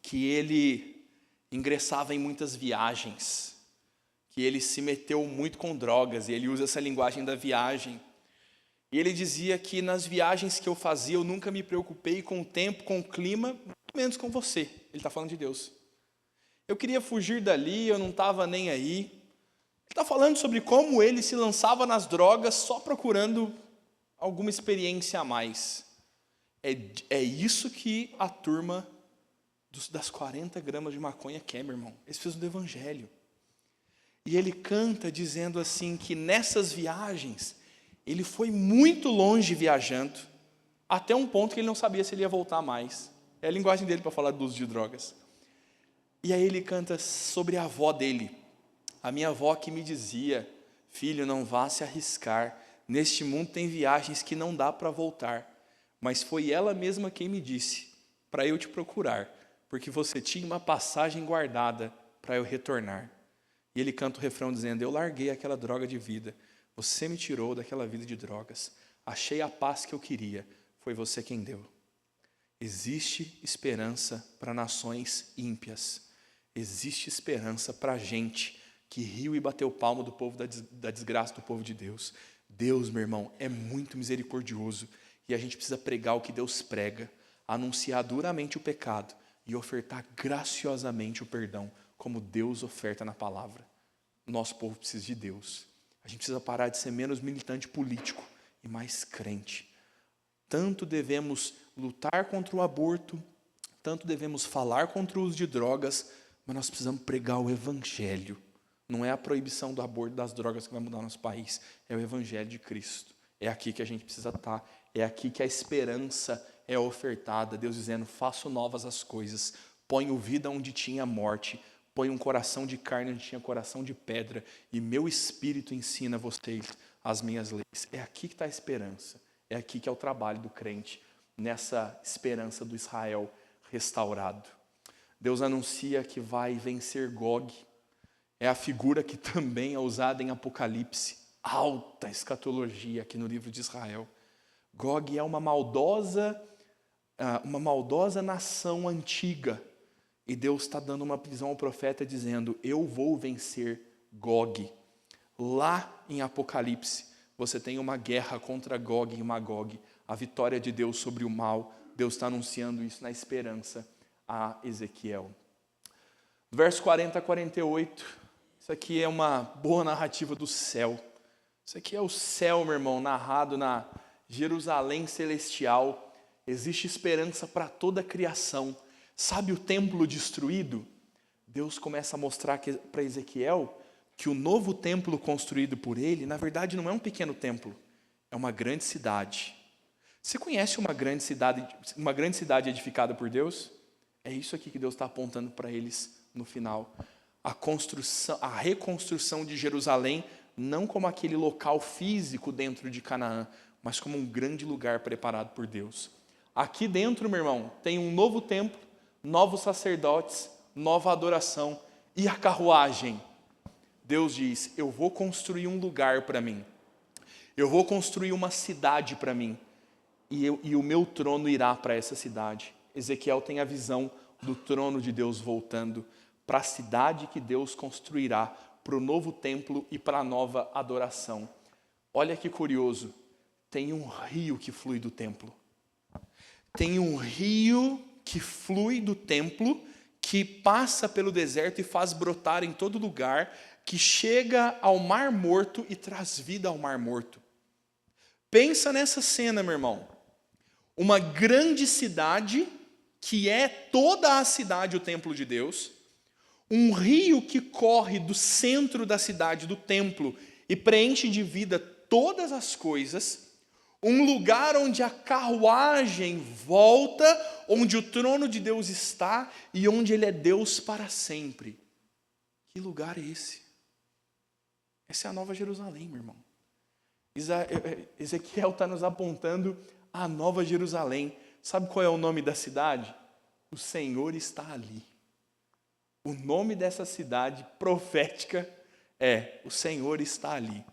que ele ingressava em muitas viagens, que ele se meteu muito com drogas, e ele usa essa linguagem da viagem. E ele dizia que nas viagens que eu fazia, eu nunca me preocupei com o tempo, com o clima, muito menos com você. Ele está falando de Deus. Eu queria fugir dali, eu não estava nem aí. Ele está falando sobre como ele se lançava nas drogas só procurando alguma experiência a mais. É isso que a turma das 40 gramas de maconha quer, meu irmão. Eles precisam do evangelho. E ele canta dizendo assim que nessas viagens, ele foi muito longe viajando, até um ponto que ele não sabia se ele ia voltar mais. É a linguagem dele para falar do uso de drogas. E aí ele canta sobre a avó dele. A minha avó que me dizia, filho, não vá se arriscar, Neste mundo tem viagens que não dá para voltar, mas foi ela mesma quem me disse, para eu te procurar, porque você tinha uma passagem guardada para eu retornar. E ele canta o refrão dizendo: eu larguei aquela droga de vida, você me tirou daquela vida de drogas, achei a paz que eu queria, foi você quem deu. Existe esperança para nações ímpias, existe esperança para gente que riu e bateu palmo do povo da desgraça do povo de Deus. Deus, meu irmão, é muito misericordioso e a gente precisa pregar o que Deus prega, anunciar duramente o pecado e ofertar graciosamente o perdão, como Deus oferta na palavra. Nosso povo precisa de Deus. A gente precisa parar de ser menos militante político e mais crente. Tanto devemos lutar contra o aborto, tanto devemos falar contra o uso de drogas, mas nós precisamos pregar o evangelho. Não é a proibição do aborto, das drogas que vai mudar o nosso país, é o evangelho de Cristo. É aqui que a gente precisa estar, é aqui que a esperança é ofertada. Deus dizendo: faço novas as coisas, ponho vida onde tinha morte, ponho um coração de carne onde tinha coração de pedra, e meu Espírito ensina vocês as minhas leis. É aqui que está a esperança, é aqui que é o trabalho do crente, nessa esperança do Israel restaurado. Deus anuncia que vai vencer Gog. É a figura que também é usada em Apocalipse. Alta escatologia aqui no livro de Israel. Gog é uma maldosa nação antiga. E Deus está dando uma visão ao profeta dizendo: eu vou vencer Gog. Lá em Apocalipse, você tem uma guerra contra Gog e Magog. A vitória de Deus sobre o mal. Deus está anunciando isso na esperança a Ezequiel. Verso 40 a 48. Isso aqui é uma boa narrativa do céu. Isso aqui é o céu, meu irmão, narrado na Jerusalém celestial. Existe esperança para toda a criação. Sabe o templo destruído? Deus começa a mostrar para Ezequiel que o novo templo construído por ele, na verdade, não é um pequeno templo, é uma grande cidade. Você conhece uma grande cidade edificada por Deus? É isso aqui que Deus está apontando para eles no final. A reconstrução de Jerusalém, não como aquele local físico dentro de Canaã, mas como um grande lugar preparado por Deus. Aqui dentro, meu irmão, tem um novo templo, novos sacerdotes, nova adoração e a carruagem. Deus diz: eu vou construir um lugar para mim, eu vou construir uma cidade para mim, e o meu trono irá para essa cidade. Ezequiel tem a visão do trono de Deus voltando para a cidade que Deus construirá, para o novo templo e para a nova adoração. Olha que curioso, tem um rio que flui do templo. Tem um rio que flui do templo, que passa pelo deserto e faz brotar em todo lugar, que chega ao Mar Morto e traz vida ao Mar Morto. Pensa nessa cena, meu irmão. Uma grande cidade, que é toda a cidade o templo de Deus, um rio que corre do centro da cidade, do templo, e preenche de vida todas as coisas, um lugar onde a carruagem volta, onde o trono de Deus está e onde Ele é Deus para sempre. Que lugar é esse? Essa é a Nova Jerusalém, meu irmão. Ezequiel está nos apontando a Nova Jerusalém. Sabe qual é o nome da cidade? O Senhor está ali. O nome dessa cidade profética é: o Senhor está ali.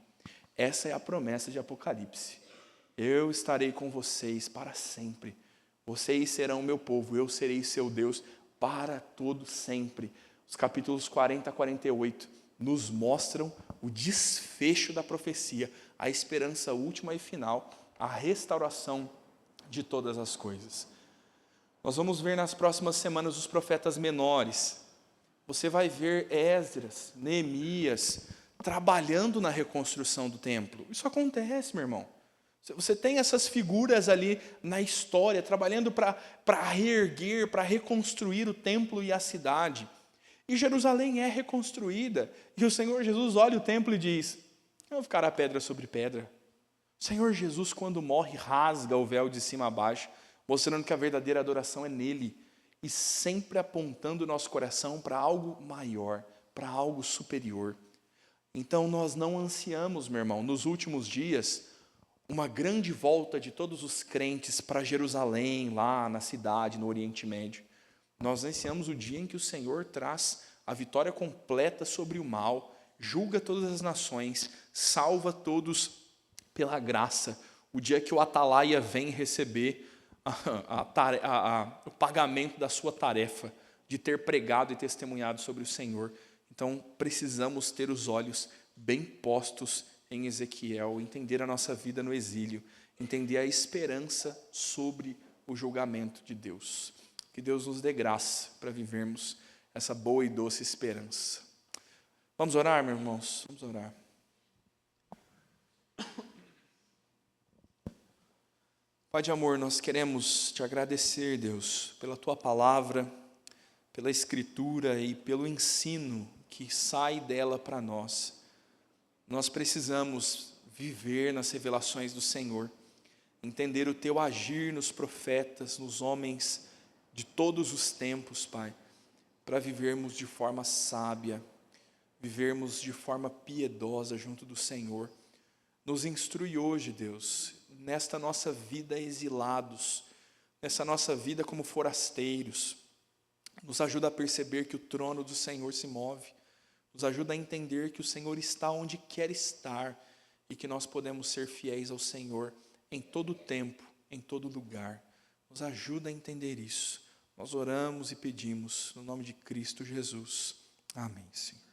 Essa é a promessa de Apocalipse. Eu estarei com vocês para sempre. Vocês serão meu povo, eu serei seu Deus para todo sempre. Os capítulos 40 a 48 nos mostram o desfecho da profecia, a esperança última e final, a restauração de todas as coisas. Nós vamos ver nas próximas semanas os profetas menores. Você vai ver Esdras, Neemias, trabalhando na reconstrução do templo. Isso acontece, meu irmão. Você tem essas figuras ali na história, trabalhando para reerguer, para reconstruir o templo e a cidade. E Jerusalém é reconstruída. E o Senhor Jesus olha o templo e diz: não ficará pedra sobre pedra. O Senhor Jesus, quando morre, rasga o véu de cima a baixo, mostrando que a verdadeira adoração é nele. E sempre apontando o nosso coração para algo maior, para algo superior. Então nós não ansiamos, meu irmão, nos últimos dias, uma grande volta de todos os crentes para Jerusalém, lá na cidade, no Oriente Médio. Nós ansiamos o dia em que o Senhor traz a vitória completa sobre o mal, julga todas as nações, salva todos pela graça. O dia que o atalaia vem receber o pagamento da sua tarefa de ter pregado e testemunhado sobre o Senhor. Então, precisamos ter os olhos bem postos em Ezequiel, entender a nossa vida no exílio, entender a esperança sobre o julgamento de Deus. Que Deus nos dê graça para vivermos essa boa e doce esperança. Vamos orar, meus irmãos? Vamos orar. Pai de amor, nós queremos te agradecer, Deus, pela tua palavra, pela escritura e pelo ensino que sai dela para nós. Nós precisamos viver nas revelações do Senhor, entender o teu agir nos profetas, nos homens de todos os tempos, Pai, para vivermos de forma sábia, vivermos de forma piedosa junto do Senhor. Nos instrui hoje, Deus, nesta nossa vida exilados, nessa nossa vida como forasteiros. Nos ajuda a perceber que o trono do Senhor se move. Nos ajuda a entender que o Senhor está onde quer estar e que nós podemos ser fiéis ao Senhor em todo tempo, em todo lugar. Nos ajuda a entender isso. Nós oramos e pedimos no nome de Cristo Jesus. Amém, Senhor.